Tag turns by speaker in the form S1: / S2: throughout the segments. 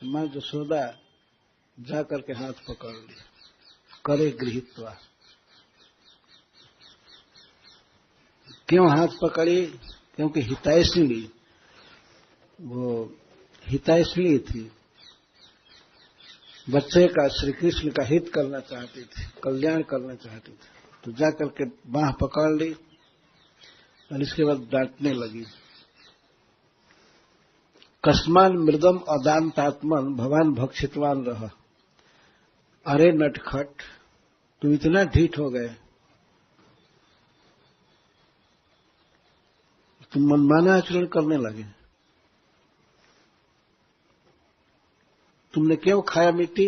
S1: माँ यशोदा जा करके हाथ पकड़ ली, करे गृहीत्वा। क्यों हाथ पकड़ी? क्योंकि हितैषिणी, वो हितैषिणी थी, बच्चे का श्री कृष्ण का हित करना चाहती थी, कल्याण करना चाहती थी। तो जाकर के बांह पकड़ ली और इसके बाद डांटने लगी। कस्मान मृदम अदांतात्मन भगवान भक्षितवान रह। अरे नटखट, तुम इतना ढीठ हो गए, तुम मनमाना आचरण करने लगे। तुमने क्यों खाया मिट्टी?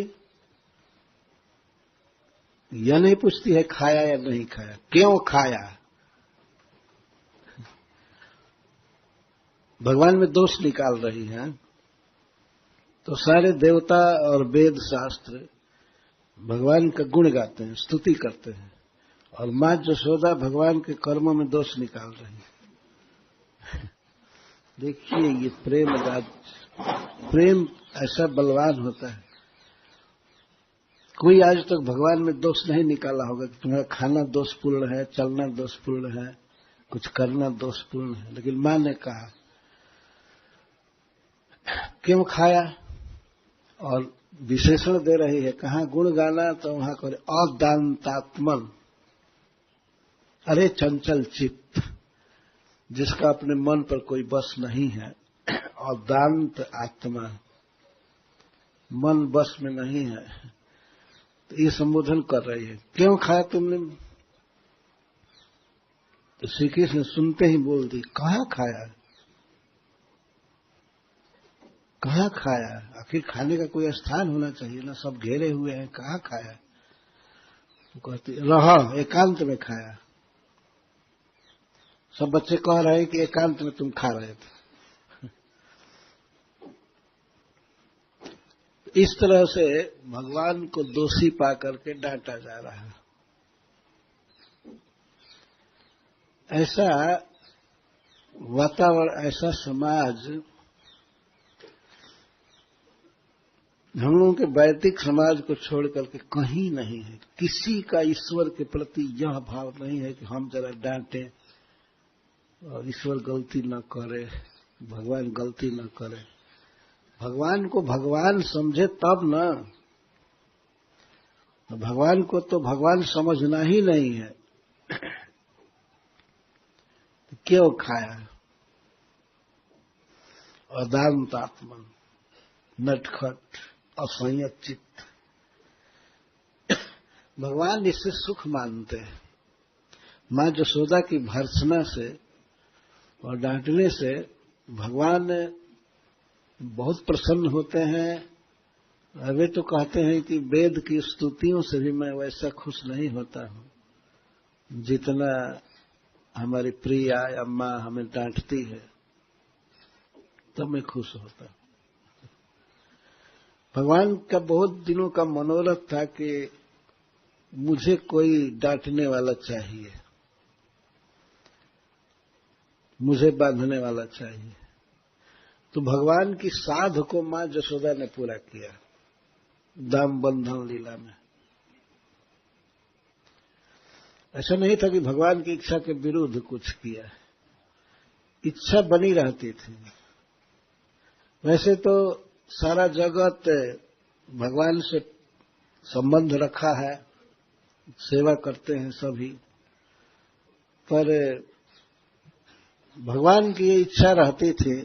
S1: यह नहीं पूछती है खाया या नहीं खाया, क्यों खाया। भगवान में दोष निकाल रही है। तो सारे देवता और वेद शास्त्र भगवान का गुण गाते हैं, स्तुति करते हैं, और माँ यशोदा भगवान के कर्मों में दोष निकाल रही है। देखिए ये प्रेम ऐसा बलवान होता है। कोई आज तक भगवान में दोष नहीं निकाला होगा कि तुम्हारा खाना दोषपूर्ण है, चलना दोषपूर्ण है, कुछ करना दोषपूर्ण है। लेकिन मां ने कहा क्यों खाया, और विशेषण दे रही है। कहाँ गुण गाना तो वहां करे अदांतात्मन। अरे चंचल चित्त, जिसका अपने मन पर कोई बस नहीं है, अदांत आत्मा, मन बस में नहीं है, तो ये संबोधन कर रही है। क्यों खाया तुमने? तो श्री कृष्ण सुनते ही बोल दी, कहाँ खाया, कहाँ खाया? आखिर खाने का कोई स्थान होना चाहिए ना, सब घेरे हुए हैं, कहाँ खाया? तो कहती रहा एकांत में खाया। सब बच्चे कह रहे हैं कि एकांत में तुम खा रहे थे। इस तरह से भगवान को दोषी पा करके डांटा जा रहा है। ऐसा वातावरण, ऐसा समाज हम लोगों के वैदिक समाज को छोड़ करके कहीं नहीं है। किसी का ईश्वर के प्रति यह भाव नहीं है कि हम जरा डांटें और ईश्वर गलती न करे, भगवान गलती न करे। भगवान को भगवान समझे तब न, तो भगवान को तो भगवान समझना ही नहीं है। तो क्यों खाया? अदांतात्मन, नटखट, असंयत चित्त। भगवान इससे सुख मानते हैं। मां यशोदा की भर्त्सना से और डांटने से भगवान बहुत प्रसन्न होते हैं। वे तो कहते हैं कि वेद की स्तुतियों से भी मैं वैसा खुश नहीं होता हूं जितना हमारी प्रिया अम्मा हमें डांटती है, तब मैं खुश होता हूं। भगवान का बहुत दिनों का मनोरथ था कि मुझे कोई डांटने वाला चाहिए, मुझे बांधने वाला चाहिए। तो भगवान की साध को मां यशोदा ने पूरा किया दाम बंधन लीला में। ऐसा नहीं था कि भगवान की इच्छा के विरुद्ध कुछ किया, इच्छा बनी रहती थी। वैसे तो सारा जगत भगवान से संबंध रखा है, सेवा करते हैं सभी, पर भगवान की ये इच्छा रहती थी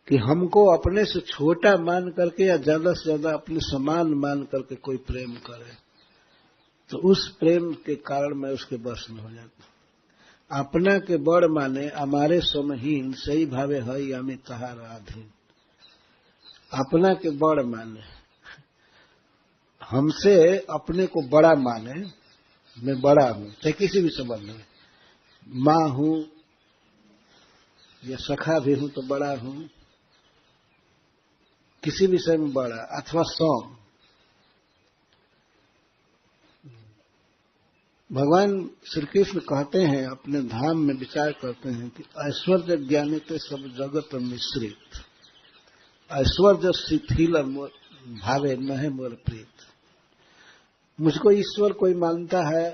S1: कि हमको अपने से छोटा मान करके या ज्यादा से ज्यादा अपने समान मान करके कोई प्रेम करे, तो उस प्रेम के कारण मैं उसके बस में हो जाता। अपना के बड़ माने हमारे समहीन, सही भावे हई अमी तहार अधीन। अपना के बड़ माने, हमसे अपने को बड़ा माने, मैं बड़ा हूं, चाहे किसी भी संबंध में, मां हूं या सखा भी हूं तो बड़ा हूं, किसी विषय में बड़ा, अथवा सौम। भगवान श्री कृष्ण कहते हैं, अपने धाम में विचार करते हैं कि ऐश्वर्य ज्ञानित सब जगत मिश्रित। ऐश्वर्य शिथिल भावे न है मोर प्रीत। मुझको ईश्वर कोई मानता है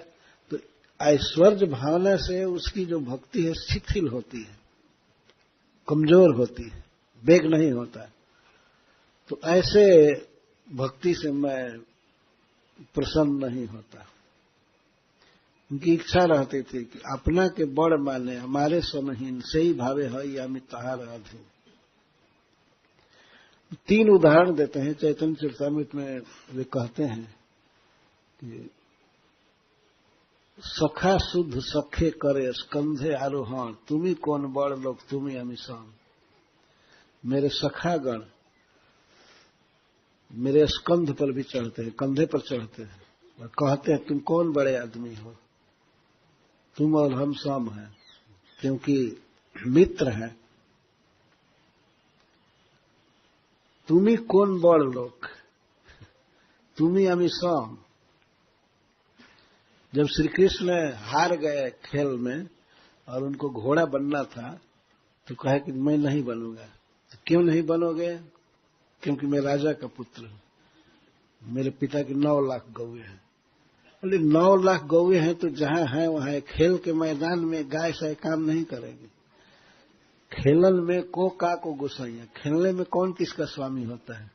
S1: तो ऐश्वर्य भावना से उसकी जो भक्ति है शिथिल होती है, कमजोर होती है, वेग नहीं होता। तो ऐसे भक्ति से मैं प्रसन्न नहीं होता। उनकी इच्छा रहती थी कि अपना के बड़ माने हमारे समहीन से ही भावे है या मैं तहार अधीन। 3 उदाहरण देते हैं चैतन्य चरितामृत में। वे कहते हैं कि सखा शुद्ध सखे करे स्कंधे आरोहण, तुम्ही कौन बड़ लोग तुम्ही अमिशान। मेरे सखागण मेरे स्कंध पर भी चढ़ते हैं, कंधे पर चढ़ते हैं और कहते हैं तुम कौन बड़े आदमी हो, तुम और हम सम हैं, क्योंकि मित्र हैं। तुम्ही कौन बड़ लोग तुम्ही अमी सम। जब श्री कृष्ण हार गए खेल में और उनको घोड़ा बनना था तो कहे कि मैं नहीं बनूंगा। तो क्यों नहीं बनोगे? क्योंकि मैं राजा का पुत्र हूं, मेरे पिता की 9 लाख गौएं हैं। बोले 9 लाख गौएं हैं तो जहां है वहां है। खेल के मैदान में गाय से काम नहीं करेगी। खेलन में को का को गुस्साइया, खेलने में कौन किसका स्वामी होता है?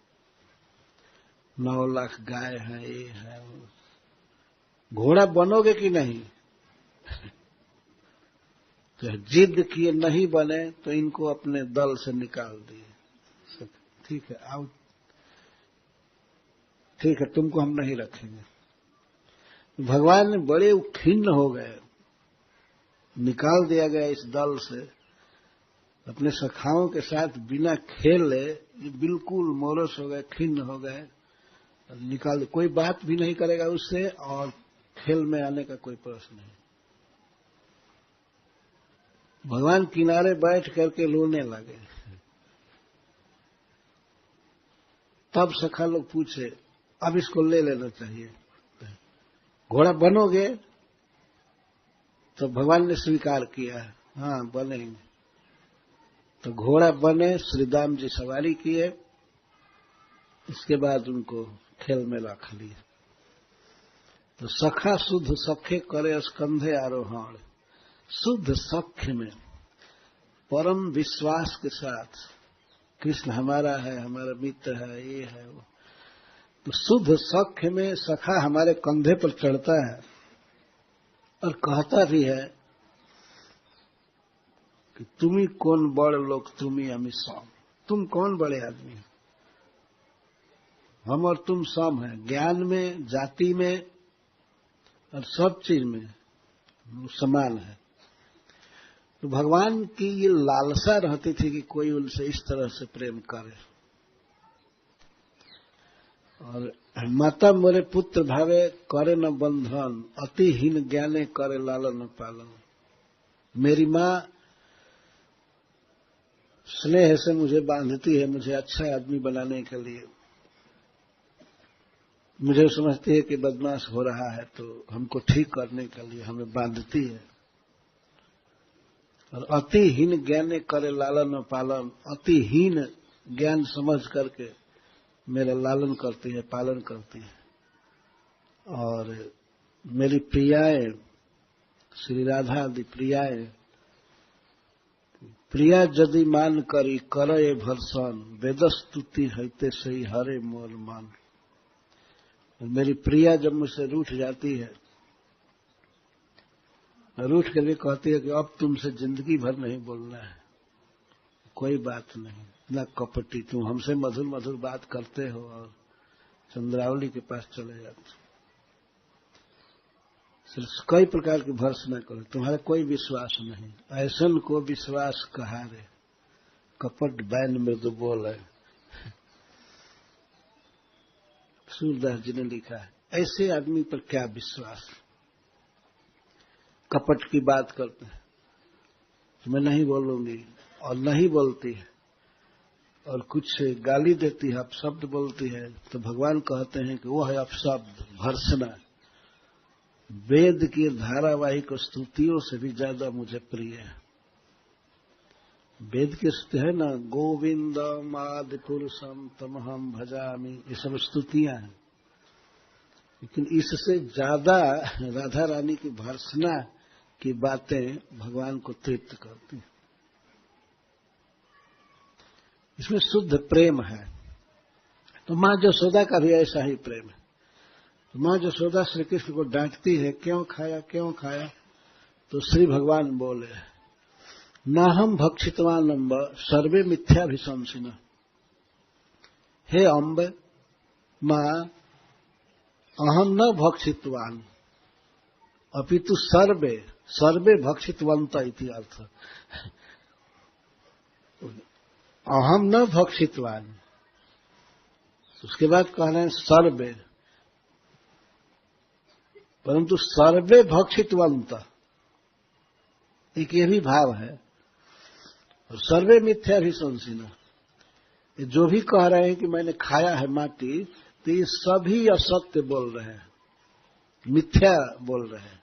S1: 9 लाख गाय है, ये है वो। घोड़ा बनोगे कि नहीं? तो जिद किए नहीं बने तो इनको अपने दल से निकाल दिए। ठीक है आओ, ठीक है तुमको हम नहीं रखेंगे। भगवान बड़े खिन्न हो गए, निकाल दिया गया इस दल से। अपने सखाओं के साथ बिना खेले ये बिल्कुल मोरस हो गए, खिन्न हो गए, निकाल। कोई बात भी नहीं करेगा उससे और खेल में आने का कोई प्रश्न नहीं। भगवान किनारे बैठ करके रोने लगे। तब सखा लोग पूछे अब इसको ले लेना चाहिए, घोड़ा बनोगे? तो भगवान ने स्वीकार किया, हाँ बनेंगे। तो घोड़ा बने, श्री राम जी सवारी किए। इसके बाद उनको खेल में रख लिए। तो सखा शुद्ध सखे करे स्कंधे आरोहण। शुद्ध सख्य में परम विश्वास के साथ कृष्ण हमारा है, हमारा मित्र है, ये है वो। तो शुद्ध सख्य में सखा हमारे कंधे पर चढ़ता है और कहता भी है कि तुम्ही कौन बड़ लोग तुम्ही अमी सम। तुम कौन बड़े आदमी हो, हम और तुम सम हैं। ज्ञान में, जाति में और सब चीज में समान है। तो भगवान की ये लालसा रहती थी कि कोई उनसे इस तरह से प्रेम करे। और माता मोरे पुत्र भावे करे न बंधन, अतिहीन ज्ञाने करे लालन पालन। मेरी मां स्नेह से मुझे बांधती है, मुझे अच्छा आदमी बनाने के लिए। मुझे समझती है कि बदमाश हो रहा है तो हमको ठीक करने के लिए हमें बांधती है। और अतिहीन ज्ञाने करे लालन पालन, अतिहीन ज्ञान समझ करके मेरा लालन करती है, पालन करती है। और मेरी प्रियाएं, श्री राधा आदि प्रियाएं, प्रिया यदि मान करी करे भरसन, वेदस्तुति हैते सही हरे मोर मान। मेरी प्रिया जब मुझसे रूठ जाती है, रूठ कर भी कहती है कि अब तुमसे जिंदगी भर नहीं बोलना है, कोई बात नहीं, ना कपटी, तुम हमसे मधुर मधुर बात करते हो और चंद्रावली के पास चले जाते हो। सिर्फ कई प्रकार की भर्त्सना करो, तुम्हारा कोई विश्वास नहीं। ऐसन को विश्वास कहारे, कपट बैन मृदु बोल है। सूरदास जी ने लिखा है, ऐसे आदमी पर क्या विश्वास। कपट की बात करते हैं, मैं नहीं बोलूंगी और नहीं बोलती है, और कुछ गाली देती है, अपशब्द बोलती है। तो भगवान कहते हैं कि वो है अपशब्द, भर्त्सना। वेद की धारावाहिक स्तुतियों से भी ज्यादा मुझे प्रिय है। वेद की स्तुति है ना, गोविंदम आदि पुरुषम तमहम भजामि, ये सब स्तुतियां हैं। लेकिन इससे ज्यादा राधा रानी की भर्त्सना की बातें भगवान को तृप्त करती हैं। इसमें शुद्ध प्रेम है। तो मां यशोदा का भी ऐसा ही प्रेम है। तो मां यशोदा श्री कृष्ण को डांटती है, क्यों खाया क्यों खाया? तो श्री भगवान बोले, नाहम भक्षितवान अम्ब सर्वे मिथ्याभिशंसिन। हे अम्ब, मां, अहम न भक्षितवान अपितु सर्वे सर्वे भक्षितवंत इति अर्थ। अहम न भक्षितवान, उसके बाद कह रहे हैं सर्वे, परंतु सर्वे भक्षितवंत, एक ये भी भाव है। और सर्वे मिथ्याभिशंसिन, जो भी कह रहे हैं कि मैंने खाया है माटी, तो ये सभी असत्य बोल रहे हैं, मिथ्या बोल रहे हैं।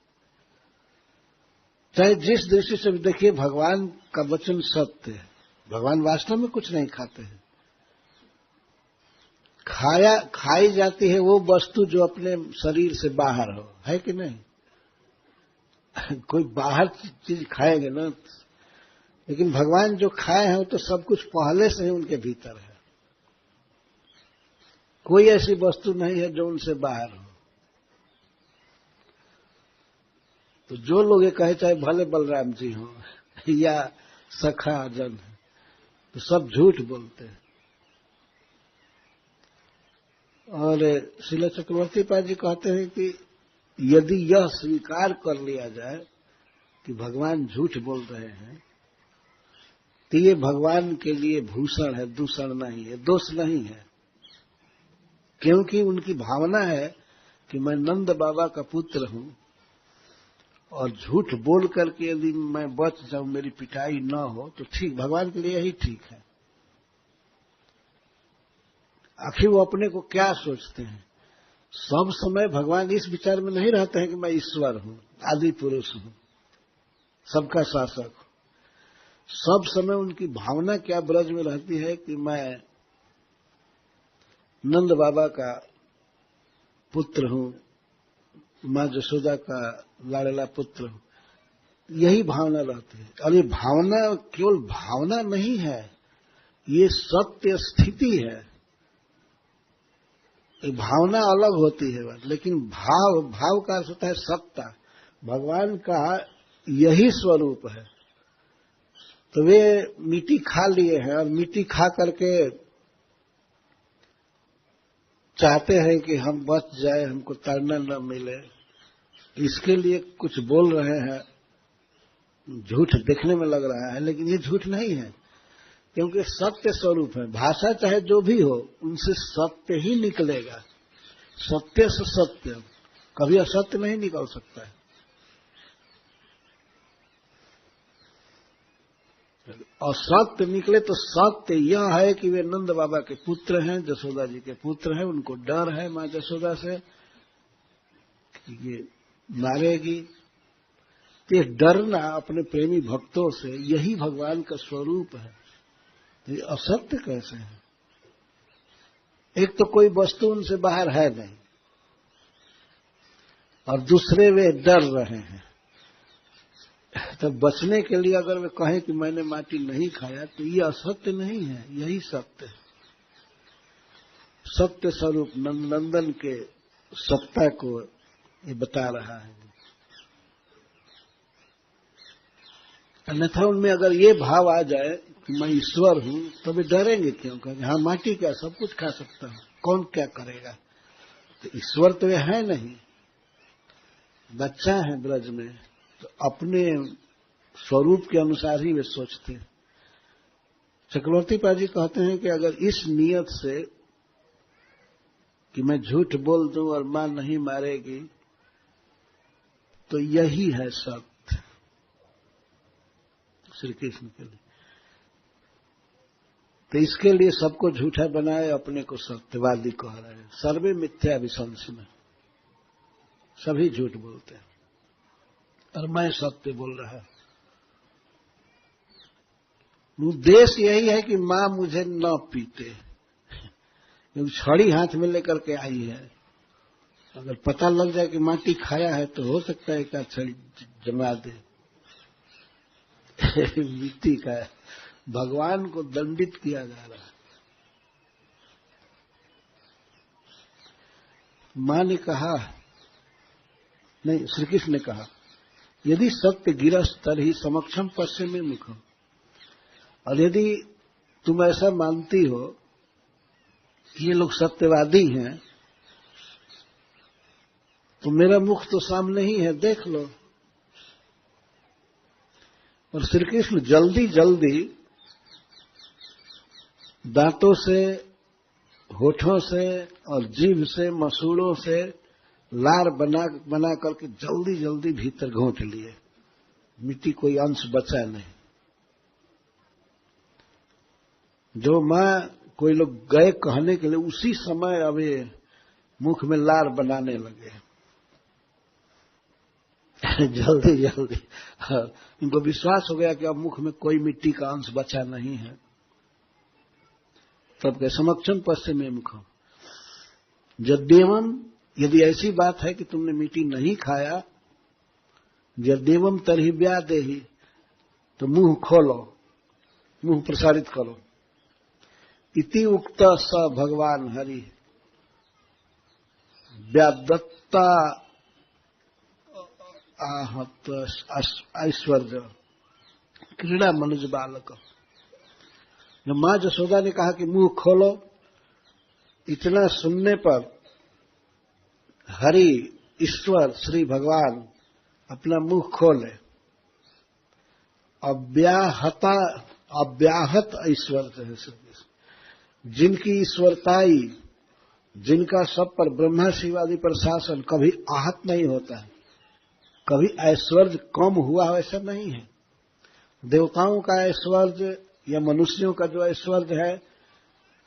S1: चाहे जिस दृष्टि से भी देखिए, भगवान का वचन सत्य है। भगवान वास्तव में कुछ नहीं खाते हैं। खाई जाती है वो वस्तु जो अपने शरीर से बाहर हो, है कि नहीं? कोई बाहर चीज खाएंगे ना, लेकिन भगवान जो खाए हैं वो तो सब कुछ पहले से ही उनके भीतर है। कोई ऐसी वस्तु नहीं है जो उनसे बाहर हो। तो जो लोग ये कहे, चाहे भले बलराम जी हो या सखा जन, तो सब झूठ बोलते हैं। और श्रील चक्रवर्ती पाद जी कहते हैं कि यदि यह स्वीकार कर लिया जाए कि भगवान झूठ बोल रहे हैं, तो ये भगवान के लिए भूषण है, दूषण नहीं है, दोष नहीं है। क्योंकि उनकी भावना है कि मैं नंद बाबा का पुत्र हूं, और झूठ बोल करके यदि मैं बच जाऊं, मेरी पिटाई न हो, तो ठीक, भगवान के लिए यही ठीक है। आखिर वो अपने को क्या सोचते हैं? सब समय भगवान इस विचार में नहीं रहते हैं कि मैं ईश्वर हूं, आदि पुरुष हूं, सबका शासक हूं। सब समय उनकी भावना क्या ब्रज में रहती है कि मैं नंद बाबा का पुत्र हूं, मां यशोदा का लाड़ला पुत्र हूं, यही भावना रहती है। और ये भावना केवल भावना नहीं है, ये सत्य स्थिति है। ये भावना अलग होती है, लेकिन भाव का अर्थ होता है सत्ता। भगवान का यही स्वरूप है। तो वे मिट्टी खा लिए हैं, और मिट्टी खा करके चाहते हैं कि हम बच जाए, हमको तड़ना न मिले, इसके लिए कुछ बोल रहे हैं। झूठ देखने में लग रहा है, लेकिन ये झूठ नहीं है, क्योंकि सत्य स्वरूप है। भाषा चाहे जो भी हो, उनसे सत्य ही निकलेगा। सत्य से सत्य, कभी असत्य नहीं निकल सकता है। और सत्य निकले तो सत्य यह है कि वे नंद बाबा के पुत्र हैं, यशोदा जी के पुत्र हैं। उनको डर है मां यशोदा से कि ये मारेगी। ये डरना अपने प्रेमी भक्तों से, यही भगवान का स्वरूप है। ये असत्य कैसे है? एक तो कोई वस्तु उनसे बाहर है नहीं, और दूसरे वे डर रहे हैं। तब बचने के लिए अगर वे कहें कि मैंने माटी नहीं खाया, तो ये असत्य नहीं है, यही सत्य है। सत्य स्वरूप नंदन के सत्ता को ये बता रहा है। अन्यथा उनमें अगर ये भाव आ जाए कि मैं ईश्वर हूं, तो वे डरेंगे क्यों? कहेंगे हाँ माटी क्या, सब कुछ खा सकता हूं, कौन क्या करेगा? तो ईश्वर तो ये है नहीं, बच्चा है ब्रज में, तो अपने स्वरूप के अनुसार ही वे सोचते हैं। चक्रवर्ती पाजी कहते हैं कि अगर इस नियत से कि मैं झूठ बोल दूं और मां नहीं मारेगी, तो यही है सत्य श्री कृष्ण के लिए। तो इसके लिए सबको झूठा बनाए, अपने को सत्यवादी कह रहे हैं। सर्वे मिथ्या विशंसिन, सभी झूठ बोलते हैं, और मैं सत्य बोल रहा। उद्देश्य यही है कि मां मुझे न पीते, छड़ी हाथ में लेकर के आई है। अगर पता लग जाए कि माटी खाया है तो हो सकता है एक छड़ी जमा दे। मिट्टी का है, भगवान को दंडित किया जा रहा है। मां ने कहा, नहीं, श्री कृष्ण ने कहा, यदि सत्य गिरस तरहि समक्षम पश्चिमे मुखम। और यदि तुम ऐसा मानती हो कि ये लोग सत्यवादी हैं, तो मेरा मुख तो सामने ही है, देख लो। और श्री कृष्ण जल्दी जल्दी दांतों से, होठों से और जीभ से, मसूड़ों से लार बना करके जल्दी जल्दी भीतर घोंट लिए। मिट्टी कोई अंश बचा नहीं। जो मां कोई लोग गए कहने के लिए, उसी समय अब ये मुख में लार बनाने लगे। जल्दी जल्दी इनको विश्वास हो गया कि अब मुख में कोई मिट्टी का अंश बचा नहीं है। तब के समक्षम पश्चिमे मुखम यद्येवम, यदि ऐसी बात है कि तुमने मिट्टी नहीं खाया, यद्येवम तरहि व्यादेहि, तो मुंह खोलो, मुंह प्रसारित करो। इति उक्त स भगवान हरि व्यादत्ता आहत ऐश्वर्य क्रीड़ा मनुज बालक। जब मां जसोदा ने कहा कि मुंह खोलो, इतना सुनने पर हरि ईश्वर श्री भगवान अपना मुंह खोले। अव्याहत ऐश्वर्य है जिनकी ईश्वरताई, जिनका सब पर ब्रह्मा शिवादि पर शासन कभी आहत नहीं होता है, कभी ऐश्वर्य कम हुआ वैसा नहीं है। देवताओं का ऐश्वर्य या मनुष्यों का जो ऐश्वर्य है,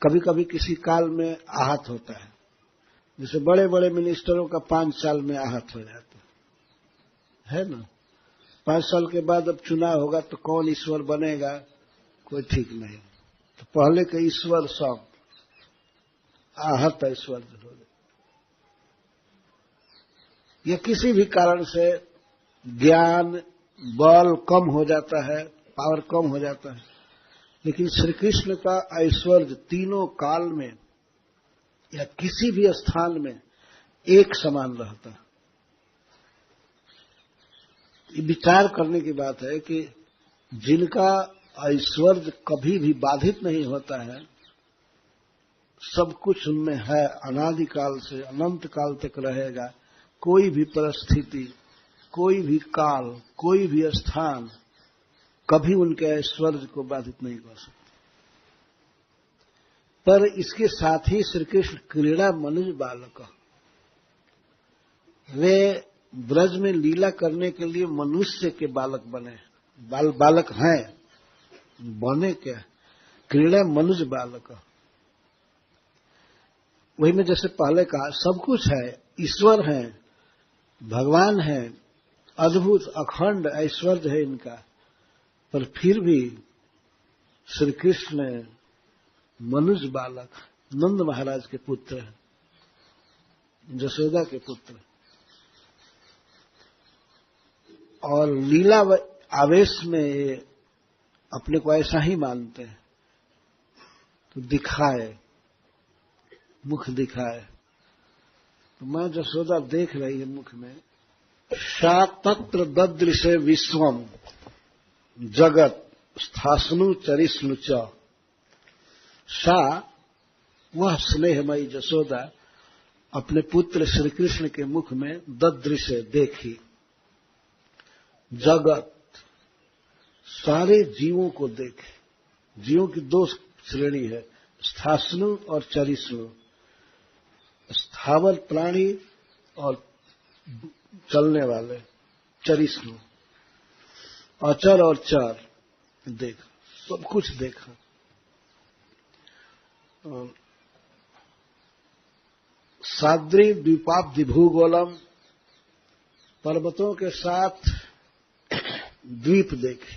S1: कभी कभी किसी काल में आहत होता है। जैसे बड़े बड़े मिनिस्टरों का 5 साल में आहत हो जाता है ना। 5 साल के बाद अब चुनाव होगा तो कौन ईश्वर बनेगा, कोई ठीक नहीं। तो पहले के ईश्वर सब आहत ऐश्वर्य हो गए। या किसी भी कारण से ज्ञान बल कम हो जाता है, पावर कम हो जाता है, लेकिन श्री कृष्ण का ऐश्वर्य तीनों काल में या किसी भी स्थान में एक समान रहता है। ये विचार करने की बात है कि जिनका ऐश्वर्य कभी भी बाधित नहीं होता है, सब कुछ उनमें है, अनादिकाल से अनंत काल तक रहेगा। कोई भी परिस्थिति, कोई भी काल, कोई भी स्थान कभी उनके ऐश्वर्य को बाधित नहीं कर सकता। पर इसके साथ ही श्री कृष्ण क्रीड़ा मनुज बालक, वे ब्रज में लीला करने के लिए मनुष्य के बालक बने। बालक हैं, बने क्या, क्रीड़ा मनुज बालक। वही में जैसे पहले कहा, सब कुछ है, ईश्वर है, भगवान है, अद्भुत अखंड ऐश्वर्य है इनका, पर फिर भी श्री कृष्ण मनुज बालक, नंद महाराज के पुत्र हैं, जसोदा के पुत्र, और लीला आवेश में अपने को ऐसा ही मानते हैं। तो दिखाए, मुख दिखाए। तो मां जसोदा देख रही है मुख में, सा तत्र ददृशे विश्वम जगत स्थास्नु चरिष्णु च। सा, वह स्नेहमयी जसोदा अपने पुत्र श्री कृष्ण के मुख में ददृशे देखी, जगत सारे जीवों को देखे। जीवों की 2 श्रेणी है, स्थास्नु और चरिष्णु। स्थावर प्राणी और चलने वाले चरिष्णु, अचर और चर देखा, सब कुछ देखा। साद्री द्वीपाब्धि भूगोलम, पर्वतों के साथ द्वीप देखे,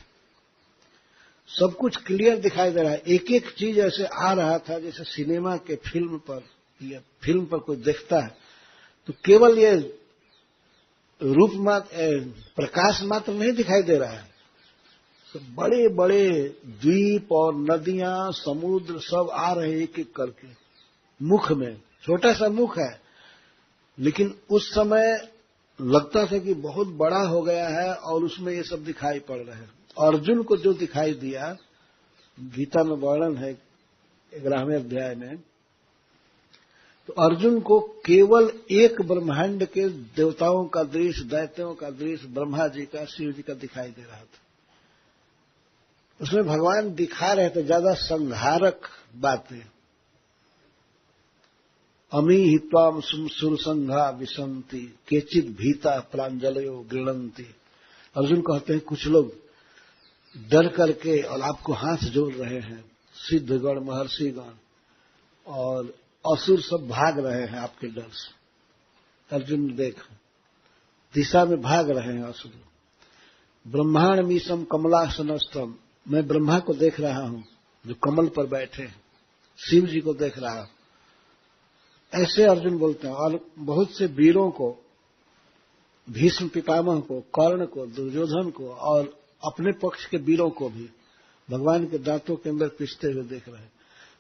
S1: सब कुछ क्लियर दिखाई दे रहा है। एक एक चीज ऐसे आ रहा था जैसे सिनेमा के फिल्म पर या फिल्म पर कोई देखता है तो केवल ये रूप मात्र प्रकाश मात्र नहीं दिखाई दे रहा है, तो बड़े बड़े द्वीप और नदियां समुद्र सब आ रहे हैं एक एक करके मुख में। छोटा सा मुख है लेकिन उस समय लगता था कि बहुत बड़ा हो गया है और उसमें ये सब दिखाई पड़ रहे हैं। अर्जुन को जो दिखाई दिया, गीता में वर्णन है 11वें अध्याय में, तो अर्जुन को केवल एक ब्रह्मांड के देवताओं का दृश्य, दैत्यों का दृश्य, ब्रह्मा जी का, शिव जी का दिखाई दे रहा था। उसमें भगवान दिखा रहे थे ज्यादा संहारक बातें। अमी हित्वाम सुरसंघा विशंति केचित भीता प्रांजलयो गृणंति। अर्जुन कहते हैं कुछ लोग डर करके और आपको हाथ जोड़ रहे हैं, सिद्धगण महर्षिगण और असुर सब भाग रहे हैं आपके डर से। अर्जुन देख दिशा में भाग रहे हैं असुर। ब्रह्मांड मीसम कमलासनस्तम, मैं ब्रह्मा को देख रहा हूं जो कमल पर बैठे हैं, शिव जी को देख रहा हूं। ऐसे अर्जुन बोलते हैं। और बहुत से वीरों को, भीष्म पितामह को, कर्ण को, दुर्योधन को और अपने पक्ष के वीरों को भी भगवान के दांतों के अंदर पिसते हुए देख रहे हैं।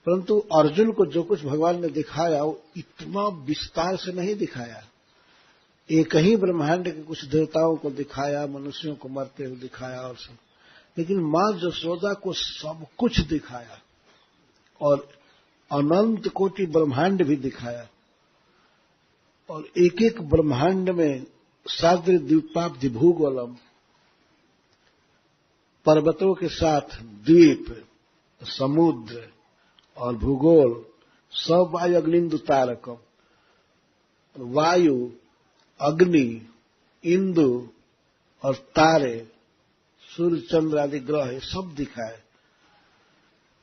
S1: परंतु अर्जुन को जो कुछ भगवान ने दिखाया वो इतना विस्तार से नहीं दिखाया। एक ही ब्रह्मांड के कुछ देवताओं को दिखाया, मनुष्यों को मरते हुए दिखाया और सब, लेकिन मां यशोदा को सब कुछ दिखाया और अनंत कोटि ब्रह्मांड भी दिखाया। और एक एक ब्रह्मांड में साद्र द्वीपाब्धि भूगोलम, पर्वतों के साथ द्वीप, समुद्र और भूगोल, सब वायु अग्निंदु तारकम, वायु, अग्नि, इंदु और तारे, सूर्य चंद्र आदि ग्रह सब दिखाए।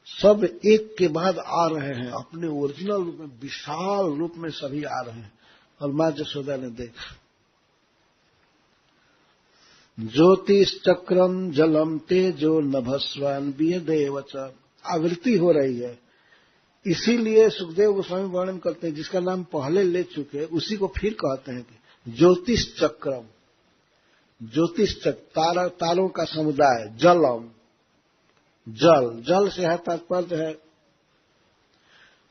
S1: सब एक के बाद आ रहे हैं अपने ओरिजिनल रूप में, विशाल रूप में सभी आ रहे हैं। और मां यशोदा ने देखा। ज्योतिश्चक्रम जलम तेजो नभस्वान वियदेवच, आवृत्ति हो रही है। इसीलिए सुखदेव गोस्वामी वर्णन करते हैं, जिसका नाम पहले ले चुके उसी को फिर कहते हैं कि ज्योतिष चक्रम, ज्योतिष चक्र, तारों का समुदाय, जलम, जल, जल से है तात्पर्य है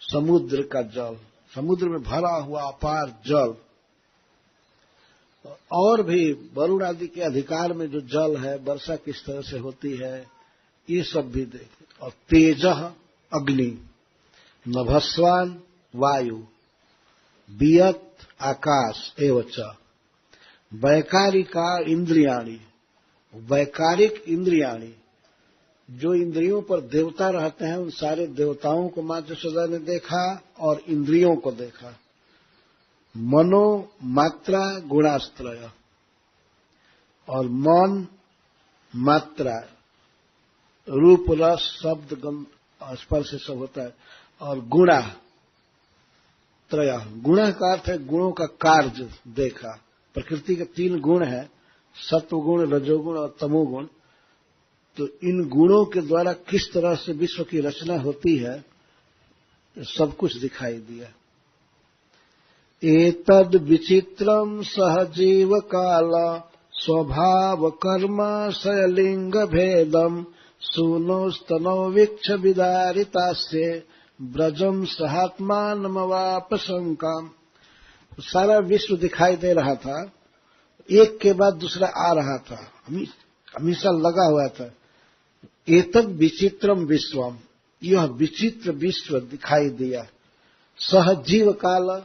S1: समुद्र का जल, समुद्र में भरा हुआ अपार जल, और भी वरुण आदि के अधिकार में जो जल है, वर्षा किस तरह से होती है, ये सब भी देखे। और तेजः अग्नि, नभस्वान वायु, वियत आकाश एवच, वैकारिका इंद्रियाणि, वैकारिक इंद्रियाणि, जो इंद्रियों पर देवता रहते हैं उन सारे देवताओं को मां यशोदा ने देखा और इंद्रियों को देखा। मनो मात्रा गुणास्त्रय, और मन, मात्रा, रूप, रस, शब्द, गंध, स्पर्श सब होता है, और गुणा त्रय, गुण का अर्थ है गुणों का कार्य देखा। प्रकृति के 3 गुण है, सत्वगुण, रजोगुण और तमोगुण। तो इन गुणों के द्वारा किस तरह से विश्व की रचना होती है सब कुछ दिखाई दिया। एतद् विचित्रम सहजीव काल स्वभाव कर्म शयलिंग भेदम सूनोस्तनो वीक्ष विदारितास्ये ब्रजम सहात्मानमवाप शंकाम। सारा विश्व दिखाई दे रहा था, एक के बाद दूसरा आ रहा था, हमेशा लगा हुआ था। एतद् विचित्रम विश्वम, यह विचित्र विश्व दिखाई दिया। सहजीव काल,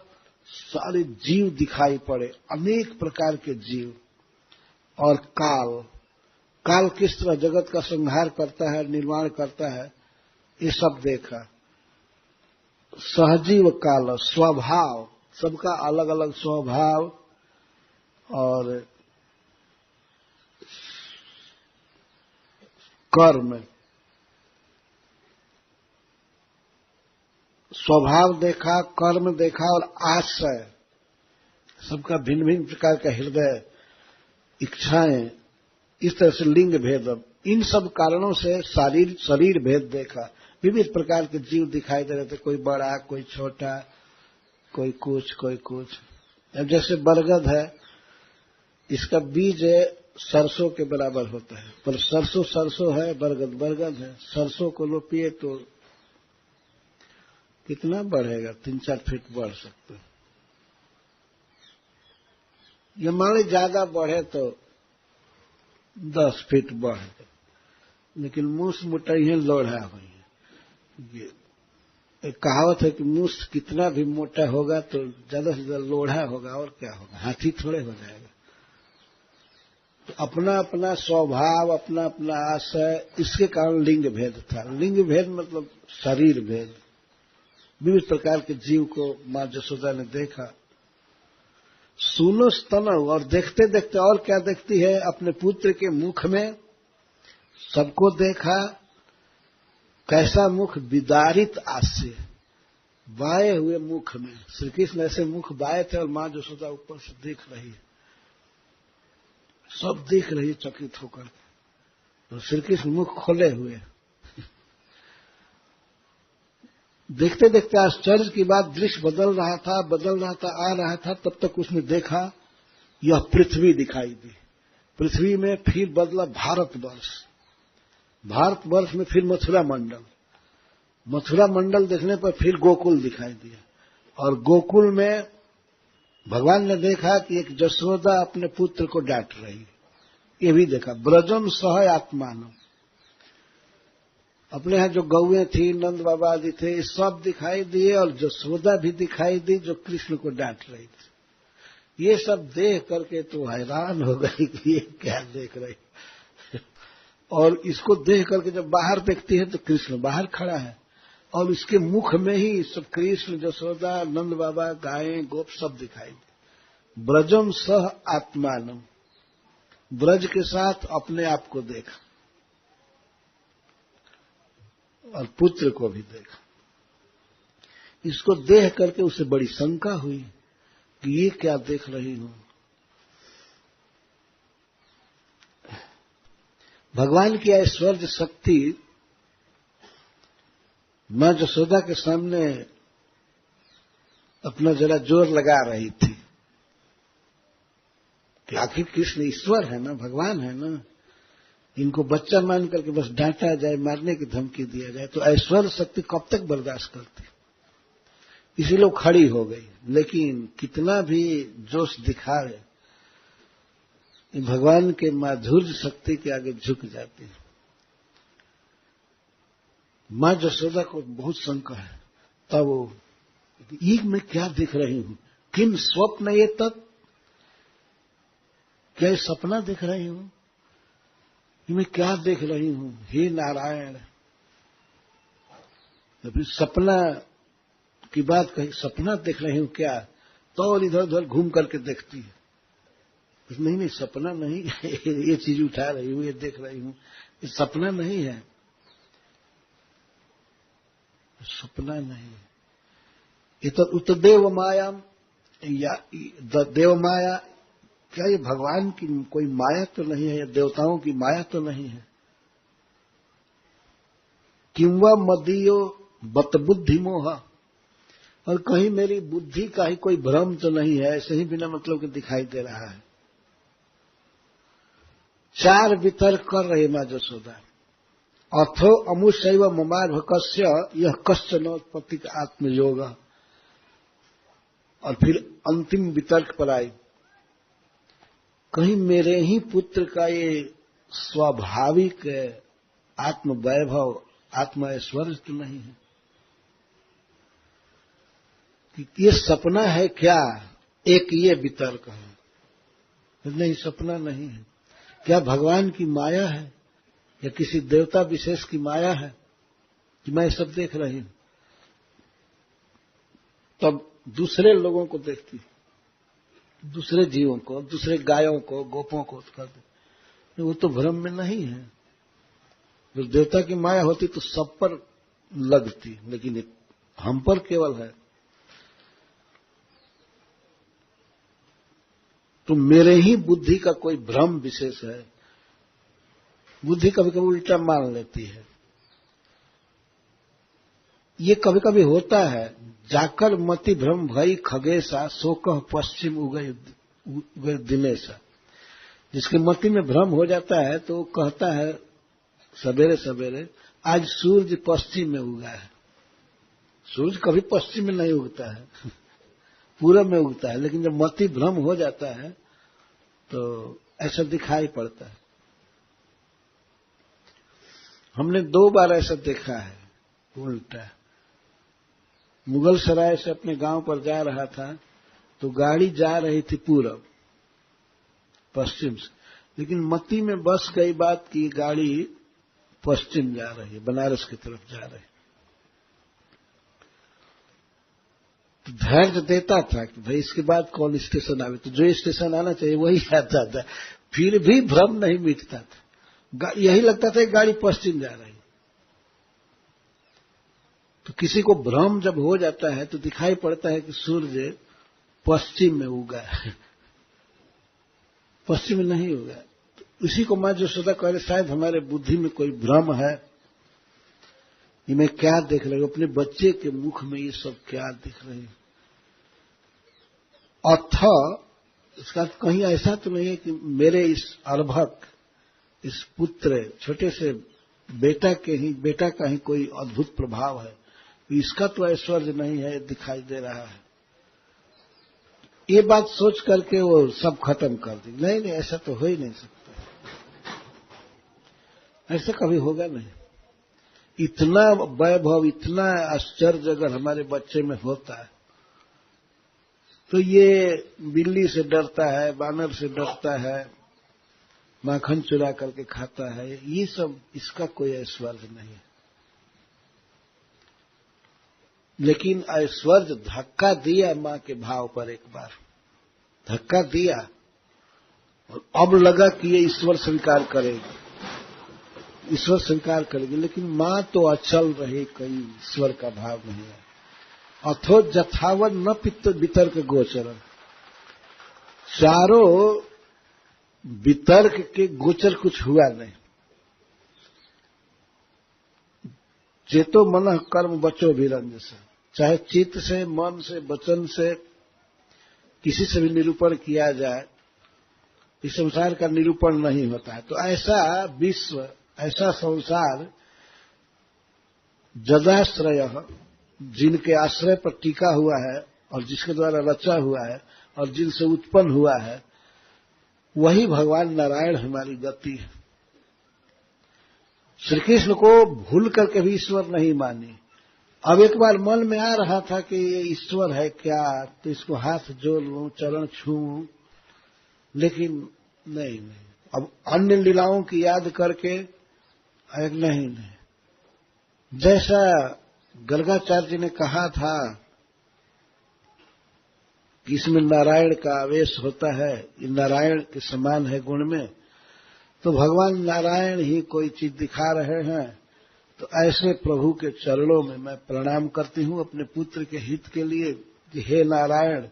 S1: सारे जीव दिखाई पड़े, अनेक प्रकार के जीव। और काल, काल किस तरह जगत का संहार करता है, निर्माण करता है, ये सब देखा। सहजीव काल, स्वभाव, सबका अलग अलग स्वभाव, और कर्म, स्वभाव देखा, कर्म देखा, और आश्रय, सबका भिन्न भिन्न प्रकार का हृदय, इच्छाएं, इस तरह से लिंग भेद इन सब कारणों से शरीर भेद देखा। विविध प्रकार के जीव दिखाई दे रहे थे, कोई बड़ा, कोई छोटा, कोई कुछ। अब जैसे बरगद है, इसका बीज सरसों के बराबर होता है, पर सरसों है, बरगद है। सरसों को रोपिए तो कितना बढ़ेगा, 3-4 फीट बढ़ सकते हैं। ये मान ज्यादा बढ़े तो 10 फीट बढ़े, लेकिन मूस मुटैया लोढ़ा हुई है। ये एक कहावत है कि मूस कितना भी मोटा होगा तो ज्यादा से ज्यादा लोढ़ा होगा, और क्या होगा, हाथी थोड़े हो जाएगा। तो अपना अपना स्वभाव, अपना अपना आशय, इसके कारण लिंग भेद था। लिंग भेद मतलब शरीर भेद। विविध प्रकार के जीव को मां जसोदा ने देखा। सुनो स्तनव, और देखते देखते और क्या देखती है, अपने पुत्र के मुख में सबको देखा। कैसा मुख, विदारित आस्य, बाए हुए मुख में। श्री कृष्ण ऐसे मुख बाए थे और मां जसोदा ऊपर से देख रही है, सब देख रही है चकित होकर। तो श्री कृष्ण मुख खोले हुए। देखते देखते आश्चर्य की बात, दृश्य बदल रहा था, आ रहा था। तब तक उसने देखा यह पृथ्वी दिखाई दी। पृथ्वी में फिर बदला भारतवर्ष, भारतवर्ष में फिर मथुरा मंडल, मथुरा मंडल देखने पर फिर गोकुल दिखाई दिया। और गोकुल में भगवान ने देखा कि एक जसोदा अपने पुत्र को डांट रही। ये भी देखा। ब्रजम सह आत्मान, अपने यहां जो गौएं थी, नंद बाबा आदि थे, सब दिखाई दिए, और जसोदा भी दिखाई दी जो कृष्ण को डांट रही थी। ये सब देख करके तो हैरान हो गई कि ये क्या देख रही। और इसको देख करके जब बाहर देखती है तो कृष्ण बाहर खड़ा है, और उसके मुख में ही सब कृष्ण, जसोदा, नंद बाबा, गायें, गोप सब दिखाई दी। ब्रजम सह आत्मानम, ब्रज के साथ अपने आप को देखा और पुत्र को भी देखा। इसको देख करके उसे बड़ी शंका हुई कि ये क्या देख रही हूं। भगवान की ऐश्वर्य शक्ति मां जसोदा के सामने अपना जरा जोर लगा रही थी कि आखिर कृष्ण ईश्वर है ना, भगवान है ना, इनको बच्चा मान करके बस डांटा जाए, मारने की धमकी दिया जाए तो ऐश्वर्य शक्ति कब तक बर्दाश्त करती। इसीलिए वो खड़ी हो गई। लेकिन कितना भी जोश दिखाए, भगवान के माधुर्य शक्ति के आगे झुक जाती है। मां जसोदा को बहुत शंका है। तब ये मैं क्या देख रही हूं, किम स्वप्न ये तत्, क्या ये सपना देख रही हूं, मैं क्या देख रही हूं, हे नारायण। अभी सपना की बात कही, सपना देख रही हूं क्या, तो और इधर उधर घूम करके देखती है। नहीं सपना नहीं, ये चीज उठा रही हूं, ये देख रही हूं, ये सपना नहीं है, सपना नहीं। ये तो उत्देव माया, या देव माया, क्या ये भगवान की कोई माया तो नहीं है, या देवताओं की माया तो नहीं है। किंवा मदीयो बत बुद्धि मोह, और कहीं मेरी बुद्धि का ही कोई भ्रम तो नहीं है, ऐसे ही बिना मतलब के दिखाई दे रहा है। 4 वितर्क कर रही मां जसोदा। अथो अमुशैव ममार्भकस्य यह कश्चनोत्पत्ति का आत्मयोग। और फिर अंतिम वितर्क पर आई, कहीं मेरे ही पुत्र का ये स्वाभाविक आत्मवैभव, आत्म ऐश्वर्य तो नहीं है, कि ये सपना है क्या। एक ये वितर्क है, नहीं सपना नहीं है। क्या भगवान की माया है, या किसी देवता विशेष की माया है कि मैं सब देख रही हूं। तब दूसरे लोगों को देखती, दूसरे जीवों को, दूसरे गायों को, गोपों को कर दे, वो तो भ्रम में नहीं है। जो देवता की माया होती तो सब पर लगती, लेकिन हम पर केवल है। तो मेरे ही बुद्धि का कोई भ्रम विशेष है, बुद्धि कभी कभी उल्टा मान लेती है। ये कभी कभी होता है। जाकर मति भ्रम भई खगेशा शोकह पश्चिम उगय दिनेशा। जिसके मति में भ्रम हो जाता है तो कहता है सवेरे सवेरे आज सूरज पश्चिम में उगा है। सूरज कभी पश्चिम में नहीं उगता है, पूरब में उगता है। लेकिन जब मति भ्रम हो जाता है तो ऐसा दिखाई पड़ता है। हमने 2 बार ऐसा देखा है उल्टा। मुगल सराय से अपने गांव पर जा रहा था तो गाड़ी जा रही थी पूरब पश्चिम से, लेकिन मति में बस गई बात की गाड़ी पश्चिम जा रही है, बनारस की तरफ जा रही है। तो धैर्य देता था कि भाई इसके बाद कौन स्टेशन आवे, तो जो स्टेशन आना चाहिए वही आता था। फिर भी भ्रम नहीं मिटता था, यही लगता था कि गाड़ी पश्चिम जा रही। तो किसी को भ्रम जब हो जाता है तो दिखाई पड़ता है कि सूर्य पश्चिम में उगा है, पश्चिम में नहीं उगा। तो उसी को मां यशोदा कह रहे शायद हमारे बुद्धि में कोई भ्रम है, ये मैं क्या देख रही हूं, अपने बच्चे के मुख में ये सब क्या दिख रही है। इसका कहीं ऐसा तो नहीं है कि मेरे इस अर्भक, इस पुत्र छोटे से बेटा का ही कोई अद्भुत प्रभाव है, इसका तो ऐश्वर्य नहीं है दिखाई दे रहा है। ये बात सोच करके वो सब खत्म कर दी। नहीं, ऐसा तो हो ही नहीं सकता, ऐसा कभी होगा नहीं। इतना वैभव, इतना आश्चर्य अगर हमारे बच्चे में होता है तो ये बिल्ली से डरता है, बानर से डरता है, माखन चुरा करके खाता है, ये सब इसका कोई ऐश्वर्य नहीं है। लेकिन ऐश्वर्य धक्का दिया मां के भाव पर, एक बार धक्का दिया और अब लगा कि ये ईश्वर स्वीकार करेगी, ईश्वर स्वीकार करेगी। लेकिन मां तो अचल रही, कहीं ईश्वर का भाव नहीं है। अथो जथावन न पित्त वितर्क गोचर, चारों वितर्क के गोचर कुछ हुआ नहीं। चेतो मन कर्म बचो विरंज से, चाहे चित्त से, मन से, वचन से, किसी से भी निरूपण किया जाए, इस संसार का निरूपण नहीं होता है। तो ऐसा विश्व, ऐसा संसार जदाश्रय, जिनके आश्रय पर टिका हुआ है और जिसके द्वारा रचा हुआ है और जिनसे उत्पन्न हुआ है, वही भगवान नारायण हमारी गति है। श्री कृष्ण को भूल करके भी ईश्वर नहीं मानी। अब एक बार मन में आ रहा था कि ये ईश्वर है क्या, तो इसको हाथ जोड़ लूं, चरण छूऊं, लेकिन नहीं। अब अन्य लीलाओं की याद करके नहीं। जैसा गर्गाचार्य जी ने कहा था कि इसमें नारायण का आवेश होता है, ये नारायण के समान है गुण में, तो भगवान नारायण ही कोई चीज दिखा रहे हैं। तो ऐसे प्रभु के चरणों में मैं प्रणाम करती हूं अपने पुत्र के हित के लिए कि हे नारायण,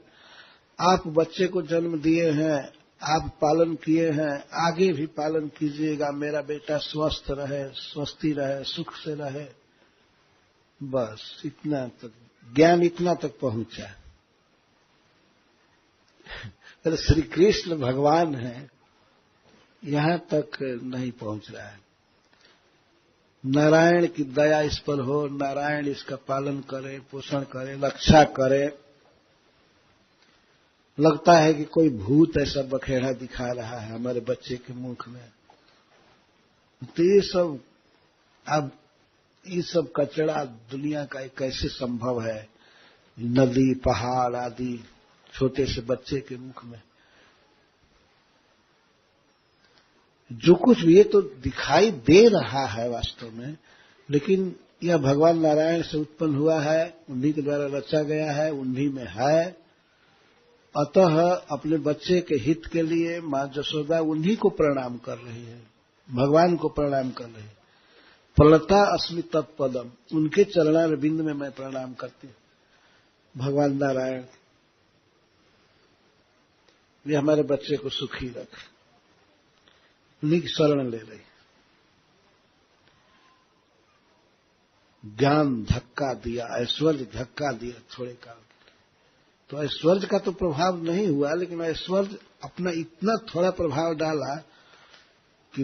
S1: आप बच्चे को जन्म दिए हैं, आप पालन किए हैं, आगे भी पालन कीजिएगा, मेरा बेटा स्वस्थ रहे, स्वस्थी रहे, सुख से रहे। बस इतना तक ज्ञान, इतना तक पहुंचा। अरे श्री कृष्ण भगवान है, यहां तक नहीं पहुंच रहा है। नारायण की दया इस पर हो, नारायण इसका पालन करे, पोषण करे, रक्षा करे। लगता है कि कोई भूत ऐसा बखेड़ा दिखा रहा है हमारे बच्चे के मुख में। तो ये सब कचरा दुनिया का कैसे संभव है, नदी पहाड़ आदि छोटे से बच्चे के मुख में। जो कुछ भी ये तो दिखाई दे रहा है वास्तव में, लेकिन यह भगवान नारायण से उत्पन्न हुआ है, उन्हीं के द्वारा रचा गया है, उन्हीं में है। अतः अपने बच्चे के हित के लिए मां यशोदा उन्हीं को प्रणाम कर रही है, भगवान को प्रणाम कर रही है। प्रणता अस्मि तत्पदम, उनके चरणारविंद में मैं प्रणाम करती हूं। भगवान नारायण ये हमारे बच्चे को सुखी रखे, उन्हीं की शरण ले रही। ज्ञान धक्का दिया, ऐश्वर्य धक्का दिया थोड़े काल के लिए। तो ऐश्वर्य का तो प्रभाव नहीं हुआ, लेकिन ऐश्वर्य अपना इतना थोड़ा प्रभाव डाला कि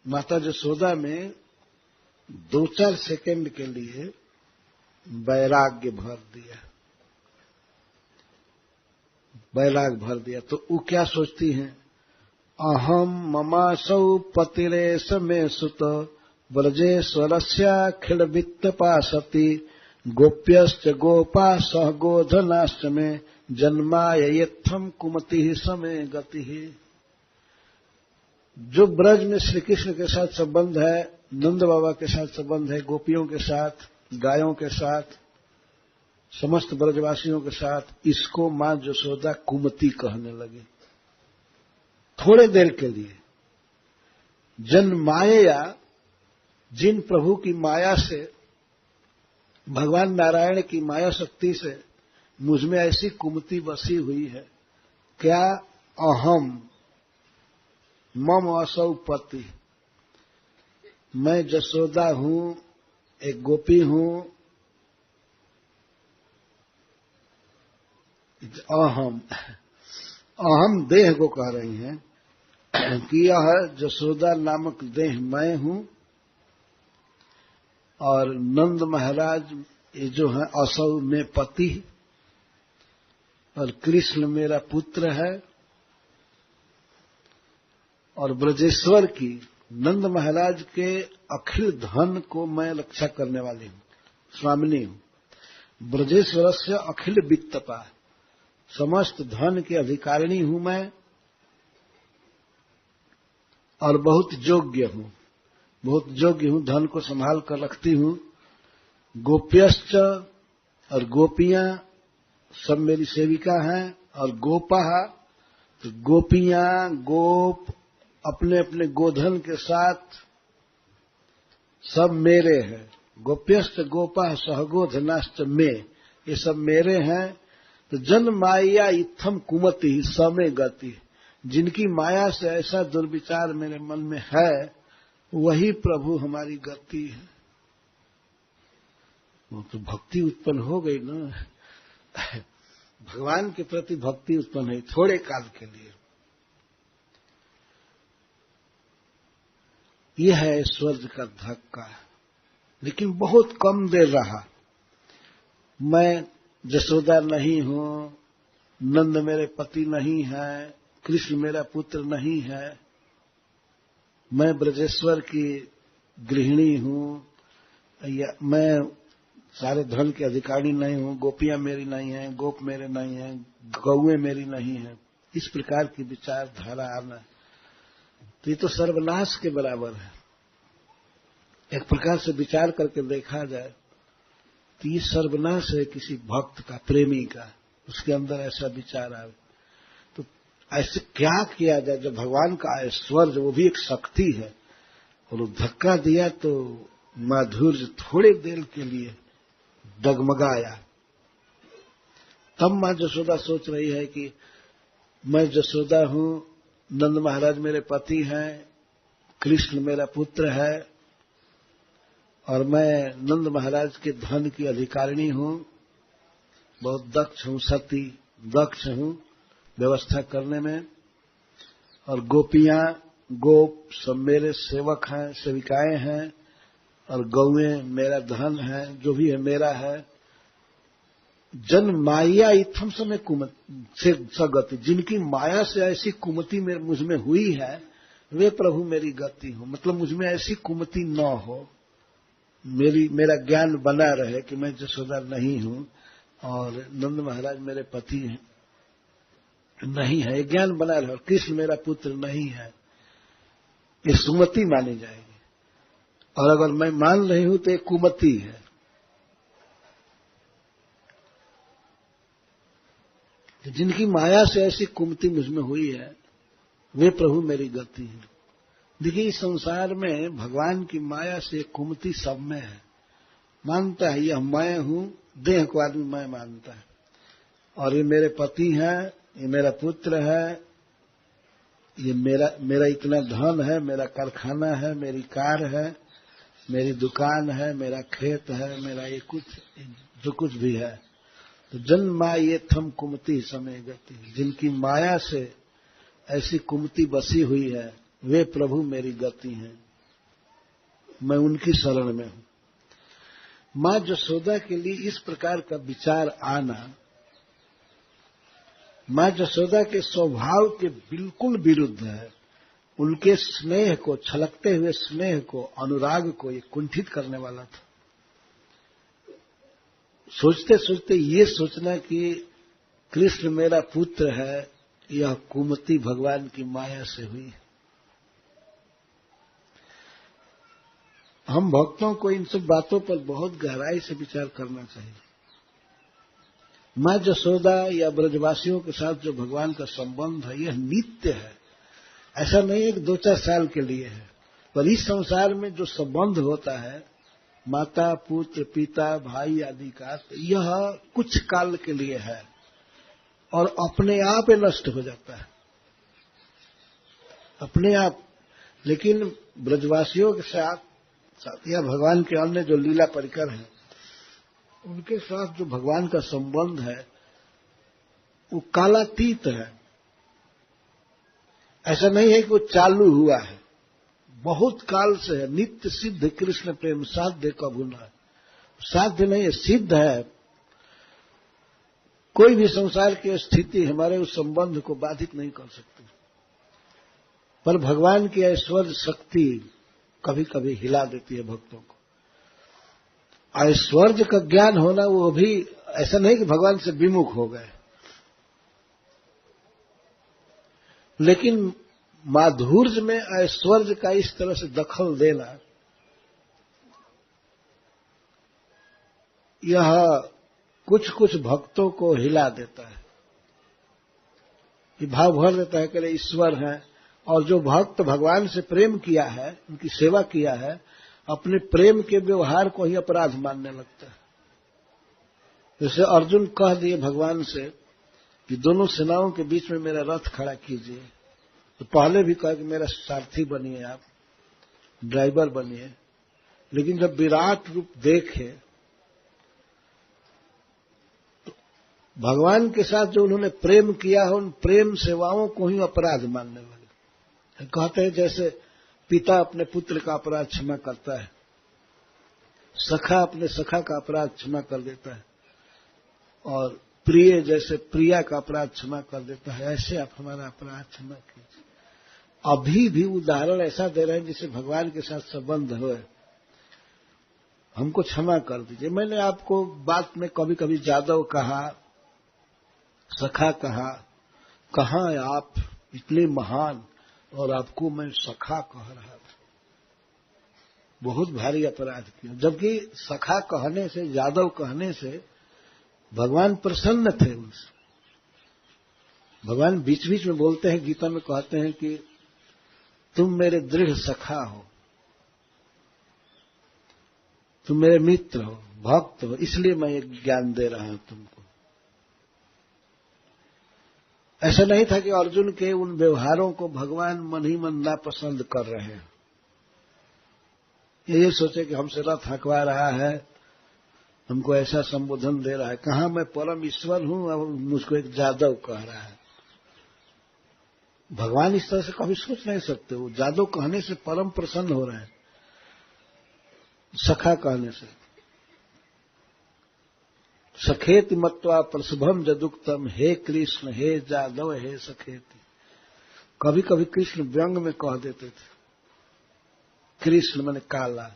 S1: माता यशोदा में 2-4 सेकंड के लिए वैराग्य भर दिया। तो वो क्या सोचती हैं, अहम ममासौ पतिरेश में सुत ब्रजेश्वरस्याखिल वित्त पासति गोप्यश्च गोपा सह गोधनाश्च में जन्मायथम कुमति समय गति। जो ब्रज में श्री कृष्ण के साथ संबंध है, नंद बाबा के साथ संबंध है, गोपियों के साथ, गायों के साथ, समस्त ब्रजवासियों के साथ, इसको मां यशोदा कुमति कहने लगी। थोड़े देर के लिए जन्माया, जिन प्रभु की माया से, भगवान नारायण की माया शक्ति से मुझमें ऐसी कुमति बसी हुई है, क्या अहम मम असौ पति, मैं यशोदा हूं, एक गोपी हूं, अहम देह को कह रही हैं कि यह यशोदा नामक देह मैं हूं, और नंद महाराज ये जो है असौ में पति, और कृष्ण मेरा पुत्र है, और ब्रजेश्वर की, नंद महाराज के अखिल धन को मैं रक्षा करने वाली हूं, स्वामिनी हूं। ब्रजेश्वर से अखिल वित्तपा, समस्त धन की अधिकारिणी हूं मैं, और बहुत योग्य हूं, धन को संभाल कर रखती हूं। गोप्यश्च, और गोपियां सब मेरी सेविका हैं, और गोपा, तो गोपियां गोप अपने अपने गोधन के साथ सब मेरे हैं। गोप्यश्च गोपा सहगोधनाश्च में, ये सब मेरे हैं। तो जन माया इत्थम कुमति समय गति, जिनकी माया से ऐसा दुर्विचार मेरे मन में है, वही प्रभु हमारी गति है। वो तो भक्ति उत्पन्न हो गई ना, भगवान के प्रति भक्ति उत्पन्न हुई थोड़े काल के लिए। यह है ऐश्वर्य का धक्का, लेकिन बहुत कम देर रहा। मैं यशोदा नहीं हूं, नंद मेरे पति नहीं है, कृष्ण मेरा पुत्र नहीं है, मैं ब्रजेश्वर की गृहिणी हूं, या मैं सारे धन के अधिकारी नहीं हूं, गोपियां मेरी नहीं हैं, गोप मेरे नहीं हैं, गौएं मेरी नहीं हैं, इस प्रकार की विचारधारा आना, तो ये तो सर्वनाश के बराबर है। एक प्रकार से विचार करके देखा जाए तो ये सर्वनाश है किसी भक्त का, प्रेमी का, उसके अंदर ऐसा विचार आए। तो ऐसे क्या किया जाए जब भगवान का ऐश्वर्य, वो भी एक शक्ति है, और धक्का दिया तो माधुर्य थोड़े देर के लिए डगमगाया। तब मां यशोदा सोच रही है कि मैं यशोदा हूं, नंद महाराज मेरे पति हैं, कृष्ण मेरा पुत्र है, और मैं नंद महाराज के धन की अधिकारिणी हूं, बहुत दक्ष हूं, सती दक्ष हूं व्यवस्था करने में, और गोपियां गोप सब मेरे सेवक हैं, सेविकाएं हैं, और गौएं मेरा धन है, जो भी है मेरा है। जन माया इत्थम समय कुमत से सगति, जिनकी माया से ऐसी कुमति मुझमें हुई है, वे प्रभु मेरी गति हो। मतलब मुझमें ऐसी कुमति न हो, मेरा ज्ञान बना रहे कि मैं यशोदा नहीं हूं, और नंद महाराज मेरे पति हैं नहीं है, ज्ञान बना रहे, और कृष्ण मेरा पुत्र नहीं है, ये सुमति मानी जाएगी। और अगर मैं मान रही हूं तो ये कुमति है। जिनकी माया से ऐसी कुमति मुझमें हुई है, वे प्रभु मेरी गति है। देखिए, इस संसार में भगवान की माया से कुमति सब में है। मानता है यह मैं हूं, देह को आदमी मैं मानता है, और ये मेरे पति हैं, ये मेरा पुत्र है, ये मेरा इतना धन है, मेरा कारखाना है, मेरी कार है, मेरी दुकान है, मेरा खेत है, मेरा ये कुछ जो कुछ भी है। तो जन माये थम कुमति समय गति, जिनकी माया से ऐसी कुमति बसी हुई है वे प्रभु मेरी गति हैं, मैं उनकी शरण में हूं। मां जसोदा के लिए इस प्रकार का विचार आना मां जसोदा के स्वभाव के बिल्कुल विरुद्ध है। उनके स्नेह को, छलकते हुए स्नेह को, अनुराग को ये कुंठित करने वाला था। सोचते सोचते ये सोचना कि कृष्ण मेरा पुत्र है, यह कुमति भगवान की माया से हुई। हम भक्तों को इन सब बातों पर बहुत गहराई से विचार करना चाहिए। मां जसोदा या ब्रजवासियों के साथ जो भगवान का संबंध है यह नित्य है। ऐसा नहीं है कि 2-4 साल के लिए है, पर इस संसार में जो संबंध होता है माता, पुत्र, पिता, भाई आदि का, यह कुछ काल के लिए है और अपने आप ही नष्ट हो जाता है, अपने आप। लेकिन ब्रजवासियों के साथ या भगवान के अन्य जो लीला परिकर हैं उनके साथ जो भगवान का संबंध है वो कालातीत है। ऐसा नहीं है कि वो चालू हुआ है, बहुत काल से है। नित्य सिद्ध कृष्ण प्रेम साध्य कभू न, साध्य नहीं है, सिद्ध है। कोई भी संसार की स्थिति हमारे उस संबंध को बाधित नहीं कर सकती। पर भगवान की ऐश्वर्य शक्ति कभी कभी हिला देती है भक्तों को। ऐश्वर्य का ज्ञान होना वो भी ऐसा नहीं कि भगवान से विमुख हो गए, लेकिन माधुर्य में ऐश्वर्य का इस तरह से दखल देना, यह कुछ कुछ भक्तों को हिला देता है, ये भाव भर देता है कि ईश्वर है। और जो भक्त भगवान से प्रेम किया है, उनकी सेवा किया है, अपने प्रेम के व्यवहार को ही अपराध मानने लगता है। जैसे अर्जुन कह दिए भगवान से कि दोनों सेनाओं के बीच में मेरा रथ खड़ा कीजिए, तो पहले भी कहा कि मेरा सारथी बनिए, आप ड्राइवर बनिए। लेकिन जब विराट रूप देखे तो भगवान के साथ जो उन्होंने प्रेम किया है, उन प्रेम सेवाओं को ही अपराध मानने लगे। कहते हैं जैसे पिता अपने पुत्र का अपराध क्षमा करता है, सखा अपने सखा का अपराध क्षमा कर देता है, और प्रिय जैसे प्रिया का अपराध क्षमा कर देता है, ऐसे आप हमारा अपराध क्षमा कीजिए। अभी भी उदाहरण ऐसा दे रहे हैं जिसे भगवान के साथ संबंध हो, हमको क्षमा कर दीजिए। मैंने आपको बात में कभी कभी जादव कहा, सखा कहा, कहां आप इतने महान और आपको मैं सखा कह रहा था, बहुत भारी अपराध किया। जबकि सखा कहने से, यादव कहने से भगवान प्रसन्न थे उनसे। भगवान बीच बीच में बोलते हैं, गीता में कहते हैं कि तुम मेरे दृढ़ सखा हो, तुम मेरे मित्र हो, भक्त हो, इसलिए मैं ये ज्ञान दे रहा हूं तुमको। ऐसा नहीं था कि अर्जुन के उन व्यवहारों को भगवान मन ही मन नापसंद कर रहे हैं। ये सोचे कि हमसे रथ हकवा रहा है, हमको ऐसा संबोधन दे रहा है, कहां मैं परम ईश्वर हूं और मुझको एक जादव कह रहा है। भगवान इस तरह से कभी सोच नहीं सकते। वो जादव कहने से परम प्रसन्न हो रहे हैं, सखा कहने से। सखेति मत्वा प्रसभम जदुक्तम, हे कृष्ण, हे जादव, हे सखेति। कभी कभी कृष्ण व्यंग में कह देते थे, कृष्ण माने काला,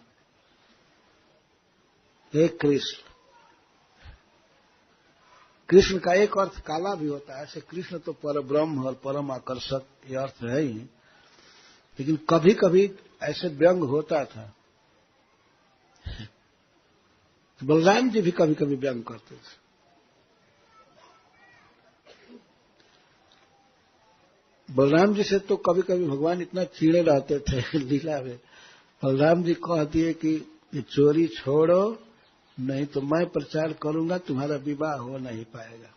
S1: हे कृष्ण। कृष्ण का एक अर्थ काला भी होता है, ऐसे कृष्ण तो परब्रह्म और परम आकर्षक ये अर्थ है ही, लेकिन कभी कभी ऐसे व्यंग होता था। बलराम जी भी कभी कभी व्यंग करते थे। बलराम जी से तो कभी कभी भगवान इतना चिड़े रहते थे लीला में। बलराम जी कह दिए कि ये चोरी छोड़ो, नहीं तो मैं प्रचार करूंगा, तुम्हारा विवाह हो नहीं पाएगा।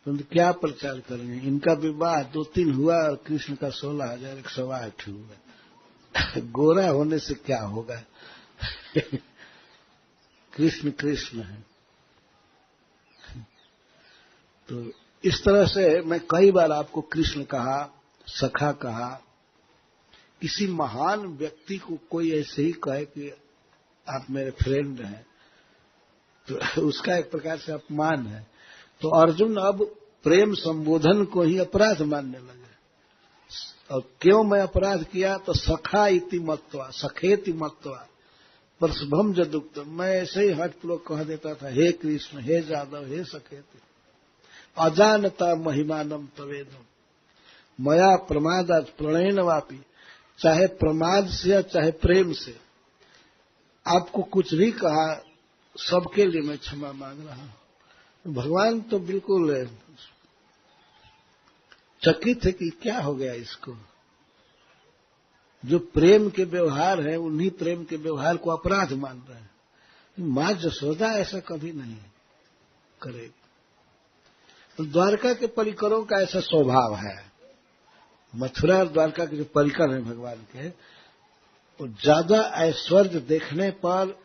S1: तुम क्या प्रचार करेंगे? इनका विवाह 2-3 हुआ और कृष्ण का 16,108 हुआ। गोरा होने से क्या होगा? कृष्ण कृष्ण है। तो इस तरह से मैं कई बार आपको कृष्ण कहा, सखा कहा। किसी महान व्यक्ति को कोई ऐसे ही कहे कि आप मेरे फ्रेंड हैं, तो उसका एक प्रकार से अपमान है। तो अर्जुन अब प्रेम संबोधन को ही अपराध मानने लगे। और क्यों मैं अपराध किया? तो सखा इति मत्वा, सखेति मत्वा परशुभम जदुक्त। मैं ऐसे ही हट पुलोक कह देता था, हे कृष्ण, हे जादव, हे सखेति, अजानता महिमानम तवेदम मया प्रमादात प्रणयन वापी। चाहे प्रमाद से या चाहे प्रेम से आपको कुछ भी कहा, सबके लिए मैं क्षमा मांग रहा हूं। भगवान तो बिल्कुल चकित है कि क्या हो गया इसको। जो प्रेम के व्यवहार है, उन्हीं प्रेम के व्यवहार को अपराध मान रहे हैं। मां जसोदा ऐसा कभी नहीं करेगी। तो द्वारका के परिकरों का ऐसा स्वभाव है। मथुरा और द्वारका के जो परिकर हैं भगवान के, वो ज्यादा ऐश्वर्य देखने पर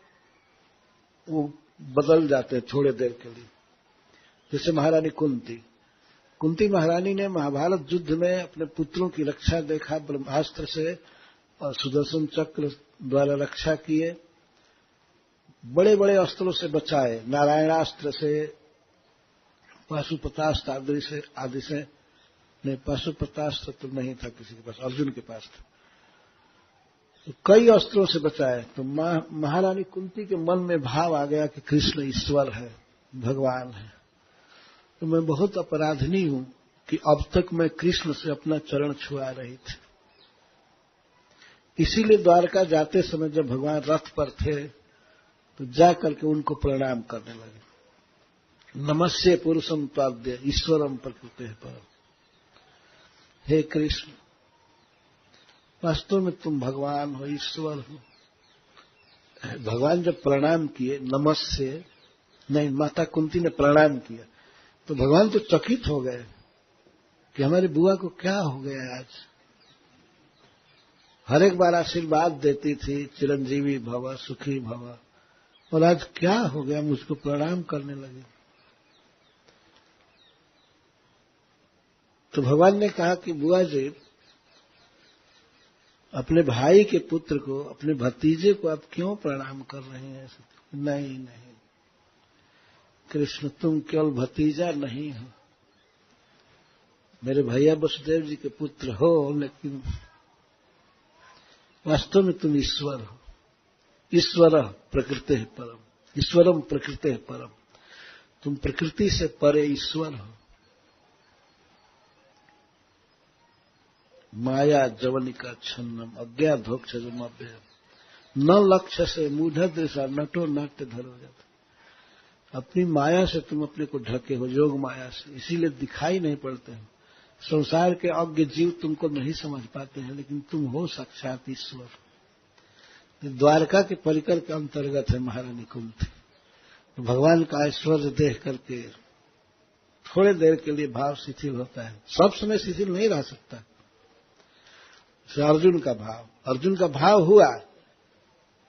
S1: वो बदल जाते हैं थोड़े देर के लिए। जैसे महारानी कुंती महारानी ने महाभारत युद्ध में अपने पुत्रों की रक्षा देखा, ब्रह्मास्त्र से और सुदर्शन चक्र द्वारा रक्षा किए, बड़े बड़े अस्त्रों से बचाए, नारायणास्त्र से, पाशुपतास्त्र आदि से। नहीं, पाशुपतास्त्र तो नहीं था किसी के पास, अर्जुन के पास था। तो कई अस्त्रों से बचाए। तो महारानी कुंती के मन में भाव आ गया कि कृष्ण ईश्वर है, भगवान है। तो मैं बहुत अपराधनी हूं कि अब तक मैं कृष्ण से अपना चरण छुआ रही थी। इसीलिए द्वारका जाते समय जब भगवान रथ पर थे तो जाकर के उनको प्रणाम करने लगे। नमस्ये पुरुषम त्वाद्य ईश्वरम प्रकृते पर। हे कृष्ण, वास्तव में तुम भगवान हो, ईश्वर हो। भगवान जब प्रणाम किए, नमस्ये नहीं, माता कुंती ने प्रणाम किया, तो भगवान तो चकित हो गए कि हमारी बुआ को क्या हो गया आज। हर एक बार आशीर्वाद देती थी, चिरंजीवी भव, सुखी भव, और आज क्या हो गया, मुझको प्रणाम करने लगी। तो भगवान ने कहा कि बुआ जी, अपने भाई के पुत्र को, अपने भतीजे को आप क्यों प्रणाम कर रहे हैं? नहीं नहीं कृष्ण, तुम केवल भतीजा नहीं हो, मेरे भैया वसुदेव जी के पुत्र हो, लेकिन वास्तव में तुम ईश्वर हो। ईश्वर प्रकृते है परम, ईश्वरम प्रकृते है परम। तुम प्रकृति से परे ईश्वर हो। माया जवनिका छन्नम अज्ञा धोक्ष न लक्ष्य से मूढ़ दृशा नटो नाट्य धरो जाता। अपनी माया से तुम अपने को ढके हो, योग माया से, इसीलिए दिखाई नहीं पड़ते हो। संसार के अज्ञ जीव तुमको नहीं समझ पाते हैं, लेकिन तुम हो साक्षात ईश्वर। द्वारका के परिकर के अंतर्गत है महारानी कुंती। तो भगवान का ऐश्वर्य देख करके थोड़े देर के लिए भाव शिथिल होता है, सब समय शिथिल नहीं रह सकता। अर्जुन का भाव हुआ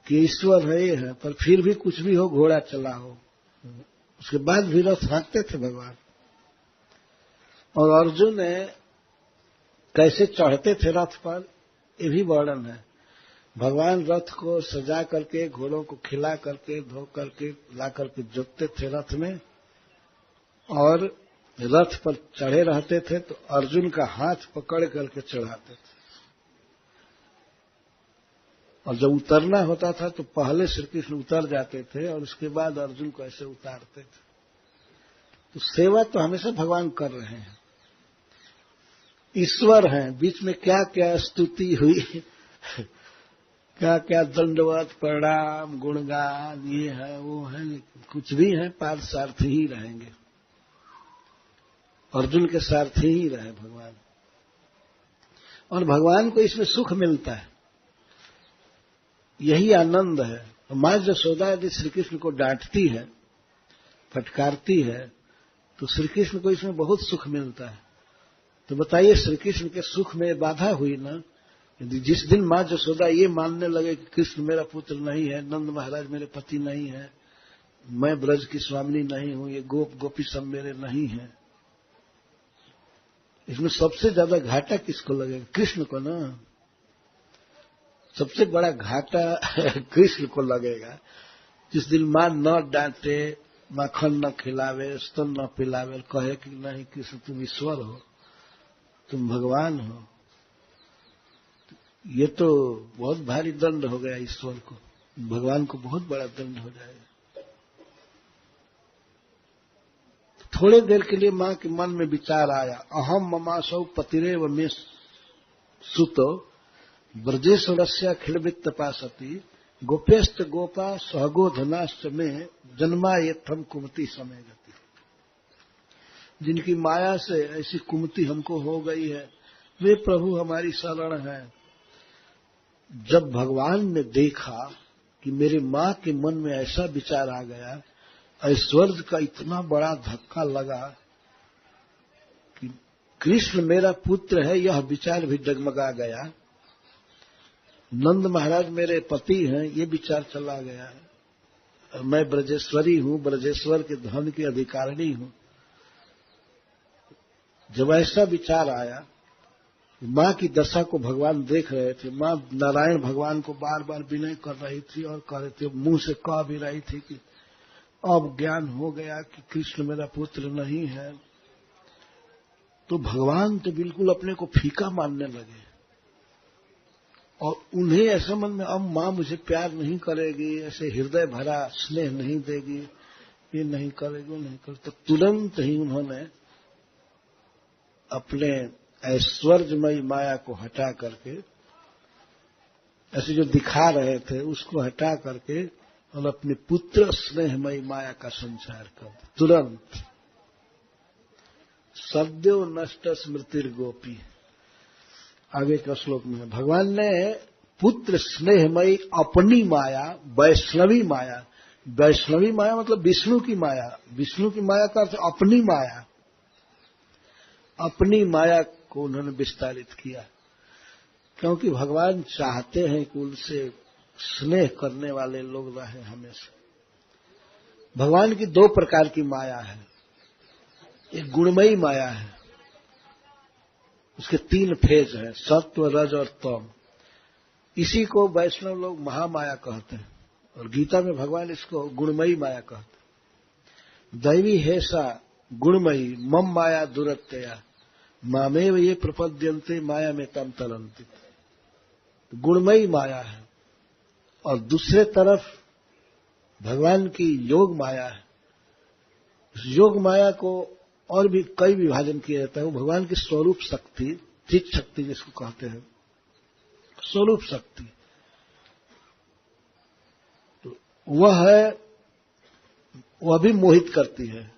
S1: कि ईश्वर है, ये है, पर फिर भी कुछ भी हो, घोड़ा चला हो, उसके बाद भी रथ हाँकते थे भगवान। और अर्जुन कैसे चढ़ते थे रथ पर, ये भी वर्णन है। भगवान रथ को सजा करके, घोड़ों को खिला करके, धो करके, ला करके जोतते थे रथ में, और रथ पर चढ़े रहते थे। तो अर्जुन का हाथ पकड़ करके चढ़ाते थे, और जब उतरना होता था तो पहले श्री कृष्ण उतर जाते थे और उसके बाद अर्जुन को ऐसे उतारते थे। तो सेवा तो हमेशा भगवान कर रहे हैं, ईश्वर हैं। बीच में क्या क्या स्तुति हुई, क्या क्या दंडवत, प्रणाम, गुणगान, ये है वो है, लेकिन कुछ भी है, पार्थसारथी ही रहेंगे। अर्जुन के सारथी ही रहे भगवान, और भगवान को इसमें सुख मिलता है, यही आनंद है। मां यशोदा यदि श्री कृष्ण को डांटती है, फटकारती है, तो श्री कृष्ण को इसमें बहुत सुख मिलता है। तो बताइए, श्री कृष्ण के सुख में बाधा हुई ना, यदि जिस दिन माँ यशोदा ये मानने लगे कि कृष्ण मेरा पुत्र नहीं है, नंद महाराज मेरे पति नहीं है, मैं ब्रज की स्वामिनी नहीं हूं, ये गोपी सब मेरे नहीं है, इसमें सबसे ज्यादा घाटा किसको लगेगा? कृष्ण को ना। सबसे बड़ा घाटा कृष्ण को लगेगा। जिस दिन मां न डांटे, माखन न खिलावे, स्तन न पिलावे, कहे कि नहीं कृष्ण तुम ईश्वर हो, तुम भगवान हो, ये तो बहुत भारी दंड हो गया ईश्वर को, भगवान को बहुत बड़ा दंड हो जाएगा। थोड़े देर के लिए मां के मन में विचार आया, अहम ममासौ पतिरेव मे सुतो ब्रजेश्वरस्या खिलवित्त पासती गोपेस्त गोपा सहगोधनाश्च में जन्मा ये थम कुमति समय गति। जिनकी माया से ऐसी कुमति हमको हो गई है, वे प्रभु हमारी शरण है। जब भगवान ने देखा कि मेरे मां के मन में ऐसा विचार आ गया, ऐश्वर्य का इतना बड़ा धक्का लगा कि कृष्ण मेरा पुत्र है, यह विचार भी डगमगा गया। नंद महाराज मेरे पति हैं, ये विचार चला गया। मैं ब्रजेश्वरी हूं, ब्रजेश्वर के धन की अधिकारिणी हूं। जब ऐसा विचार आया, मां की दशा को भगवान देख रहे थे। मां नारायण भगवान को बार बार विनय कर रही थी और कह रही थी, मुंह से कह भी रही थी कि अब ज्ञान हो गया कि कृष्ण मेरा पुत्र नहीं है। तो भगवान तो बिल्कुल अपने को फीका मानने लगे और उन्हें ऐसा मन में, अब मां मुझे प्यार नहीं करेगी, ऐसे हृदय भरा स्नेह नहीं देगी, ये नहीं करेगी, वो नहीं करेगी। तो तुरंत ही उन्होंने अपने ऐश्वर्यमयी माया को हटा करके, ऐसे जो दिखा रहे थे उसको हटा करके, और अपने पुत्र स्नेहमयी माया का संचार कर दिया तुरंत। सद्यो नष्ट स्मृतिर गोपी, आगे का श्लोक में भगवान ने पुत्र स्नेहमयी अपनी माया, वैष्णवी माया, वैष्णवी माया मतलब विष्णु की माया, विष्णु की माया का अर्थ अपनी माया, अपनी माया को उन्होंने विस्तारित किया। क्योंकि भगवान चाहते हैं कि उनसे स्नेह करने वाले लोग रहे हमेशा। भगवान की दो प्रकार की माया है। एक गुणमयी माया है, उसके 3 फेज हैं, सत्व, रज और तम। इसी को वैष्णव लोग महामाया कहते हैं और गीता में भगवान इसको गुणमयी माया कहते हैं। दैवी हेसा गुणमयी मम माया दुरत्यया मामेव ये प्रपद्यन्ते माया में तम तरन्ति। गुणमयी माया है। और दूसरे तरफ भगवान की योग माया है। इस योग माया को और भी कई विभाजन किया जाता है। वो भगवान की स्वरूप शक्ति, चित शक्ति जिसको कहते हैं, स्वरूप शक्ति, तो वह है, वह भी मोहित करती है,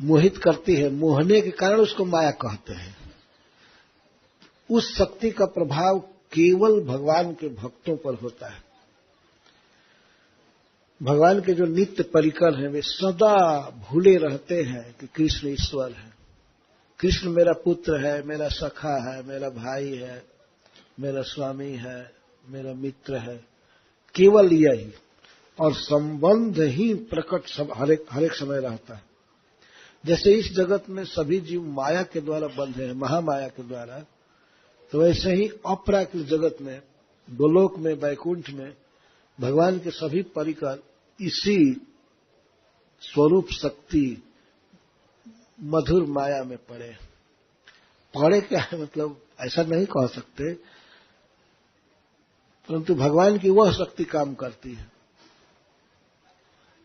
S1: मोहित करती है। मोहने के कारण उसको माया कहते हैं। उस शक्ति का प्रभाव केवल भगवान के भक्तों पर होता है। भगवान के जो नित्य परिकर हैं वे सदा भूले रहते हैं कि कृष्ण ईश्वर है, कृष्ण मेरा पुत्र है, मेरा सखा है, मेरा भाई है, मेरा स्वामी है, मेरा मित्र है, केवल यही। और संबंध ही प्रकट सब हर एक समय रहता है। जैसे इस जगत में सभी जीव माया के द्वारा बंधे हैं, महामाया के द्वारा, तो वैसे ही अपराकृत जगत में, गोलोक में, वैकुंठ में भगवान के सभी परिकर इसी स्वरूप शक्ति मधुर माया में पड़े क्या है, मतलब ऐसा नहीं कह सकते, परंतु भगवान की वह शक्ति काम करती है,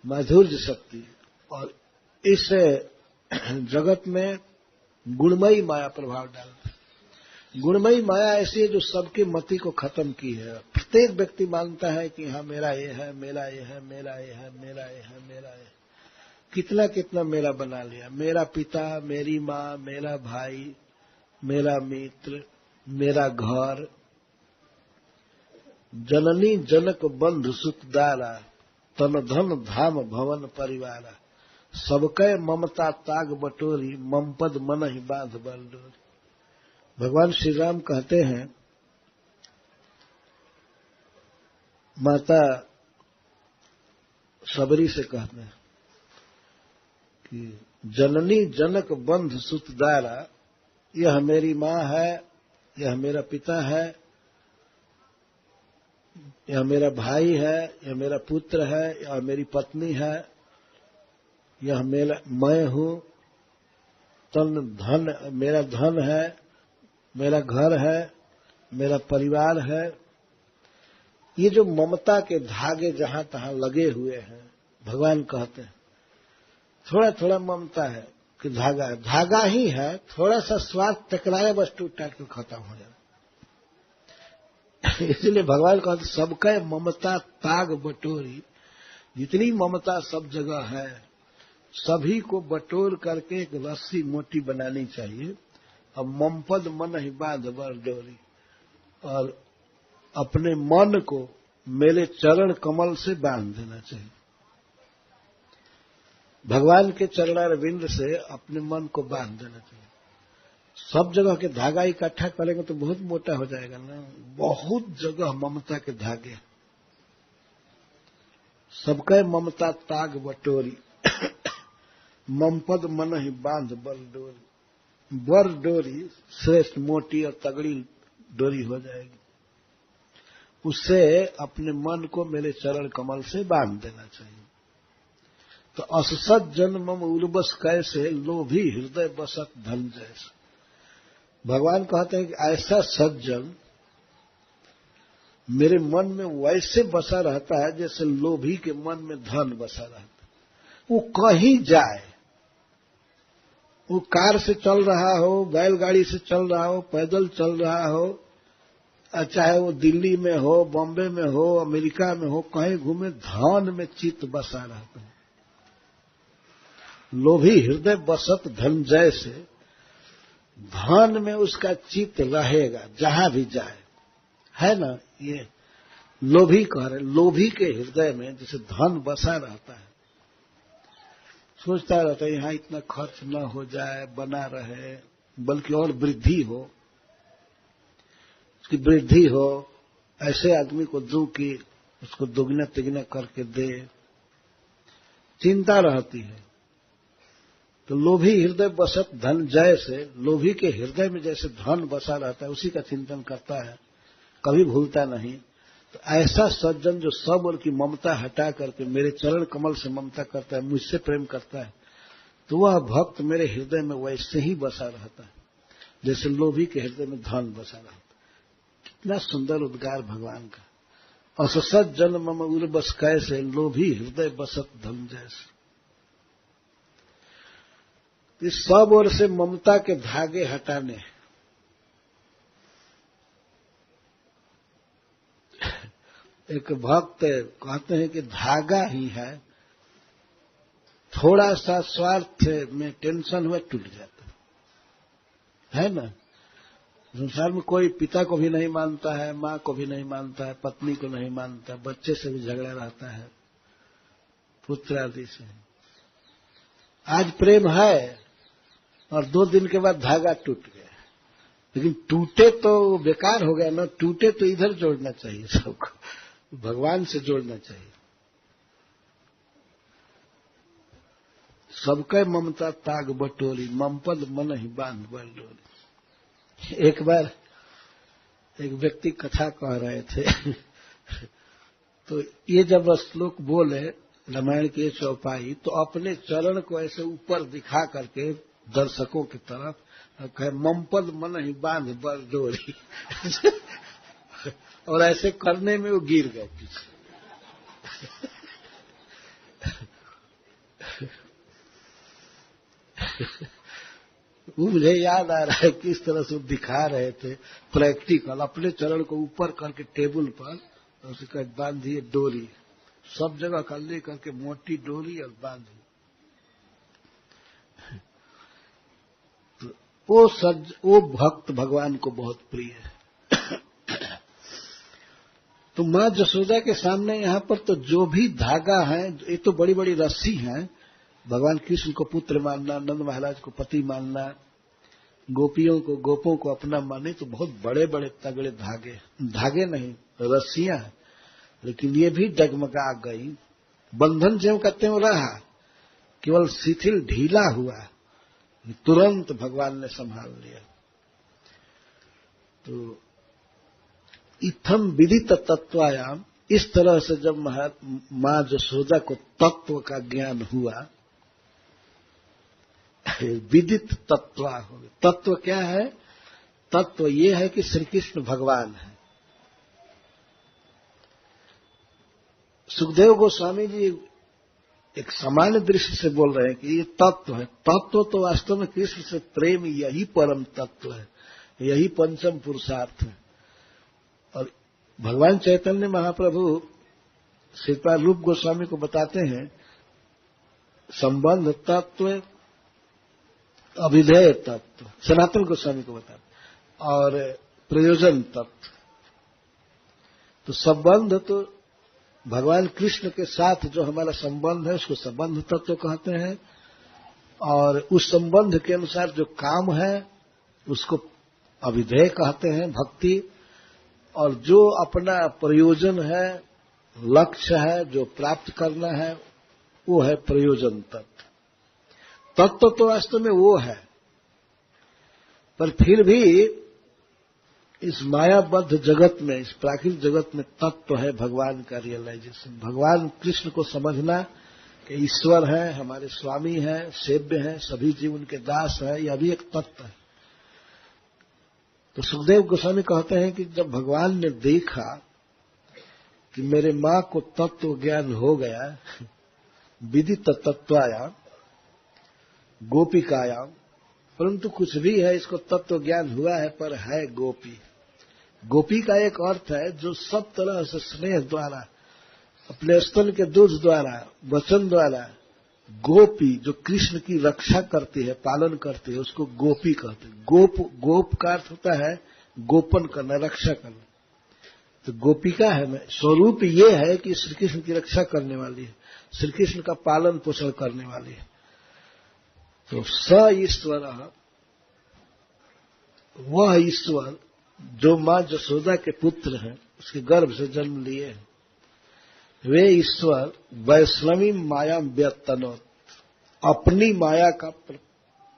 S1: माधुर्य शक्ति। और इस जगत में गुणमयी माया प्रभाव डालती है। गुणमयी माया ऐसी है जो सबके मति को खत्म की है। प्रत्येक व्यक्ति मानता है कि हाँ मेरा ये है, मेरा ये है, मेरा ये है, मेरा ये है, मेरा ये। कितना कितना मेरा बना लिया, मेरा पिता, मेरी माँ, मेरा भाई, मेरा मित्र, मेरा घर, जननी जनक बंधु सुखदारा, तन धन धाम भवन परिवारा, सबकै ममता ताग बटोरी, मम पद मन ही बांध बल डोरी। भगवान श्री राम कहते हैं, माता सबरी से कहते हैं कि जननी जनक बंध सुतदारा, यह मेरी माँ है, यह मेरा पिता है, यह मेरा भाई है, यह मेरा पुत्र है, यह मेरी पत्नी है, यह मैं हूं, तन धन मेरा धन है, मेरा घर है, मेरा परिवार है। ये जो ममता के धागे जहां तहां लगे हुए हैं, भगवान कहते हैं थोड़ा थोड़ा ममता है कि धागा है, धागा ही है, थोड़ा सा स्वार्थ टकराया बस टूट टाट के खत्म हो जाए। इसलिए भगवान कहते सबका ममता ताग बटोरी, जितनी ममता सब जगह है सभी को बटोर करके एक रस्सी मोटी बनानी चाहिए। अब ममपद मन ही बांध बर डोरी, और अपने मन को मेरे चरण कमल से बांध देना चाहिए। भगवान के चरणारविंद से अपने मन को बांध देना चाहिए। सब जगह के धागा इकट्ठा करेंगे तो बहुत मोटा हो जाएगा ना। बहुत जगह ममता के धागे, सबका ममता ताग बटोरी, ममपद मन ही बांध बर डोरी। बर डोरी श्रेष्ठ मोटी और तगड़ी डोरी हो जाएगी, उससे अपने मन को मेरे चरण कमल से बांध देना चाहिए। तो अससत जन्मम उर्वश कैसे, लोभी हृदय बसत धन जैसे। भगवान कहते हैं कि ऐसा सज्जन मेरे मन में वैसे बसा रहता है जैसे लोभी के मन में धन बसा रहता है। वो कहीं जाए, वो कार से चल रहा हो, बैलगाड़ी से चल रहा हो, पैदल चल रहा हो, चाहे वो दिल्ली में हो, बॉम्बे में हो, अमेरिका में हो, कहीं घूमे, धन में चित्त बसा रहता है। लोभी हृदय बसत धन जैसे, धन में उसका चित्त रहेगा जहां भी जाए, है ना। ये लोभी कह रहे, लोभी के हृदय में जैसे धन बसा रहता है, सोचता रहता है यहां इतना खर्च न हो जाए, बना रहे, बल्कि और वृद्धि हो, उसकी वृद्धि हो, ऐसे आदमी को दूं कि उसको दुगना तिगना करके दे, चिंता रहती है। तो लोभी हृदय बसत धन जैसे, लोभी के हृदय में जैसे धन बसा रहता है उसी का चिंतन करता है, कभी भूलता नहीं। तो ऐसा सज्जन जो सब और की ममता हटा करके मेरे चरण कमल से ममता करता है, मुझसे प्रेम करता है, तो वह भक्त मेरे हृदय में वैसे ही बसा रहता है जैसे लोभी के हृदय में धन बसा रहता है। कितना सुंदर उद्गार भगवान का। अससत जन्म मम उर्वश कैसे, लोभी हृदय बसत धन जैसे। इस सब ओर से ममता के धागे हटाने, एक भक्त कहते हैं कि धागा ही है, थोड़ा सा स्वार्थ में टेंशन हुआ टूट जाता है ना। संसार में कोई पिता को भी नहीं मानता है, माँ को भी नहीं मानता है, पत्नी को नहीं मानता, बच्चे से भी झगड़ा रहता है, पुत्र आदि से। आज प्रेम है और 2 दिन के बाद धागा टूट गया, लेकिन टूटे तो बेकार हो गया ना। टूटे तो इधर जोड़ना चाहिए, सबको भगवान से जोड़ना चाहिए। सबका ममता ताग बटोरी, ममपद मन ही बांध बर डोरी। एक बार एक व्यक्ति कथा कह रहे थे तो ये जब श्लोक बोले रामायण के चौपाई, तो अपने चरण को ऐसे ऊपर दिखा करके दर्शकों की तरफ कहे, ममपद मन ही बांध बर डोरी और ऐसे करने में वो गिर गए पीछे। वो मुझे याद आ रहा है किस तरह से दिखा रहे थे प्रैक्टिकल, अपने चरण को ऊपर करके टेबल पर और उसे कह बांधिए डोरी, सब जगह कर ले करके मोटी डोरी और बांधिए। तो वो भक्त भगवान को बहुत प्रिय है। तो माँ जसोदा के सामने यहाँ पर तो जो भी धागा है, ये तो बड़ी बड़ी रस्सी है, भगवान कृष्ण को पुत्र मानना, नंद महाराज को पति मानना, गोपियों को गोपों को अपना माने तो बहुत बड़े बड़े तगड़े धागे नहीं रस्सियां, लेकिन ये भी डगमगा गई। बंधन ज्यों कहते हैं रहा, केवल शिथिल ढीला हुआ, तुरंत भगवान ने संभाल लिया। तो इत्थम विदित तत्वायाम, इस तरह से जब मां यशोदा को तत्व का ज्ञान हुआ, विदित तत्वा हो। तत्व क्या है? तत्व ये है कि श्री कृष्ण भगवान है। सुखदेव गोस्वामी जी एक सामान्य दृष्टि से बोल रहे हैं कि ये तत्व है। तत्व तो वास्तव में कृष्ण से प्रेम यही परम तत्व है, यही पंचम पुरुषार्थ है। और भगवान चैतन्य महाप्रभु श्रीपाद रूप गोस्वामी को बताते हैं, संबंध तत्व, अभिधेय तत्व, सनातन गोस्वामी को बताते, और प्रयोजन तत्व। तो संबंध तो भगवान कृष्ण के साथ जो हमारा संबंध है उसको संबंध तत्व कहते हैं, और उस संबंध के अनुसार जो काम है उसको अभिधेय कहते हैं, भक्ति। और जो अपना प्रयोजन है, लक्ष्य है, जो प्राप्त करना है, वो है प्रयोजन तत्व। तत्व तो वास्तव में वो है, पर फिर भी इस मायाबद्ध जगत में, इस प्राकृतिक जगत में तत्व है भगवान का रियलाइजेशन। भगवान कृष्ण को समझना कि ईश्वर है, हमारे स्वामी हैं, सेव्य हैं, सभी जीव उनके दास हैं, यह भी एक तत्व है। तो सुखदेव गोस्वामी कहते हैं कि जब भगवान ने देखा कि मेरे मां को तत्व ज्ञान हो गया, विदित तत्वायाम गोपिकायाम, परंतु कुछ भी है, इसको तत्व ज्ञान हुआ है पर है गोपी। गोपी का एक अर्थ है जो सब तरह से स्नेह द्वारा, अपने स्तन के दूध द्वारा, वचन द्वारा, गोपी जो कृष्ण की रक्षा करती है, पालन करती है, उसको गोपी कहते हैं। गोप का अर्थ होता है गोपन करना, रक्षा करना। तो गोपिका है, स्वरूप ये है कि श्री कृष्ण की रक्षा करने वाली है, श्री कृष्ण का पालन पोषण करने वाली है। तो स ईश्वर, वह ईश्वर जो मां यशोदा के पुत्र हैं, उसके गर्भ से जन्म लिए हैं, वे ईश्वर वैष्णवी माया व्यतनोत, अपनी माया का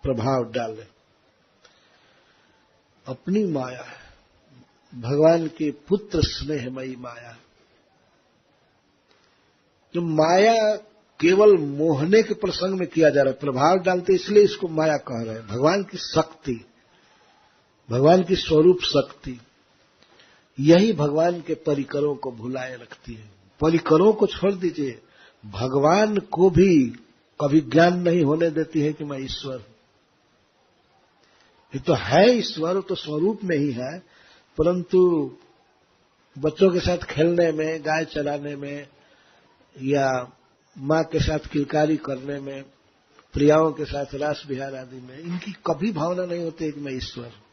S1: प्रभाव डाले। अपनी माया है भगवान के पुत्र स्नेहमयी माया। जो माया केवल मोहने के प्रसंग में किया जा रहा है, प्रभाव डालते, इसलिए इसको माया कह रहे हैं। भगवान की शक्ति, भगवान की स्वरूप शक्ति, यही भगवान के परिकरों को भुलाए रखती है। परिकरों को छोड़ दीजिए, भगवान को भी कभी ज्ञान नहीं होने देती है कि मैं ईश्वर हूं। ये तो है ईश्वर, तो स्वरूप में ही है, परंतु बच्चों के साथ खेलने में, गाय चराने में, या मां के साथ किलकारी करने में, प्रियाओं के साथ रास विहार आदि में, इनकी कभी भावना नहीं होती है कि मैं ईश्वर हूं।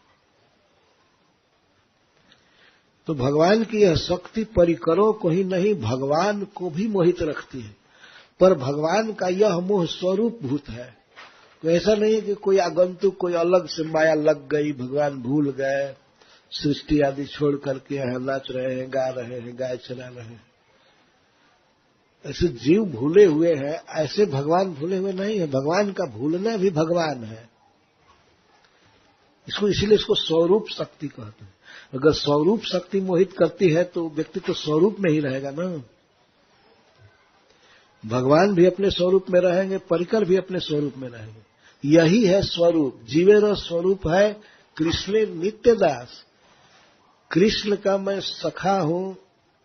S1: तो भगवान की यह शक्ति परिकरों को ही नहीं, भगवान को भी मोहित रखती है। पर भगवान का यह मोह स्वरूप भूत है। तो ऐसा नहीं है कि कोई आगंतुक, कोई अलग से माया लग गई, भगवान भूल गए, सृष्टि आदि छोड़ करके यहां नाच रहे हैं, गा रहे हैं, गाय चरा रहे हैं। ऐसे जीव भूले हुए हैं, ऐसे भगवान भूले हुए नहीं है। भगवान का भूलना भी भगवान है। इसको इसीलिए इसको स्वरूप शक्ति कहते हैं। अगर स्वरूप शक्ति मोहित करती है तो व्यक्ति तो स्वरूप में ही रहेगा ना। भगवान भी अपने स्वरूप में रहेंगे, परिकर भी अपने स्वरूप में रहेंगे। यही है स्वरूप। जीवेर स्वरूप है कृष्ण नित्य दास। कृष्ण का मैं सखा हूं,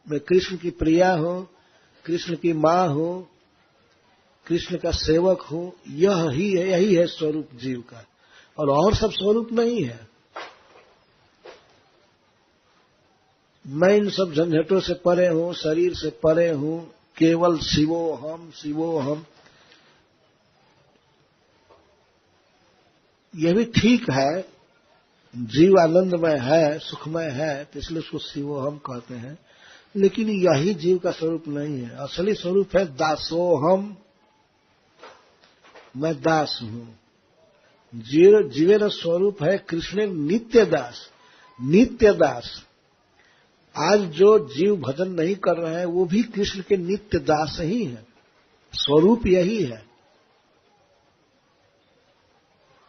S1: मैं कृष्ण की प्रिया हूं, कृष्ण की मां हूं, कृष्ण का सेवक हूं। यही है स्वरूप जीव का, और सब स्वरूप नहीं है। मैं इन सब झंझटों से परे हूं, शरीर से परे हूं, केवल शिवोहम शिवोहम। यह भी ठीक है, जीव आनंदमय है, सुखमय है, तो इसलिए उसको शिवोहम कहते हैं। लेकिन यही जीव का स्वरूप नहीं है। असली स्वरूप है दासोहम, मैं दास हूं। जीवेर स्वरूप है कृष्ण नित्य दास। नित्य दास। आज जो जीव भजन नहीं कर रहे हैं वो भी कृष्ण के नित्य दास ही है, स्वरूप यही है।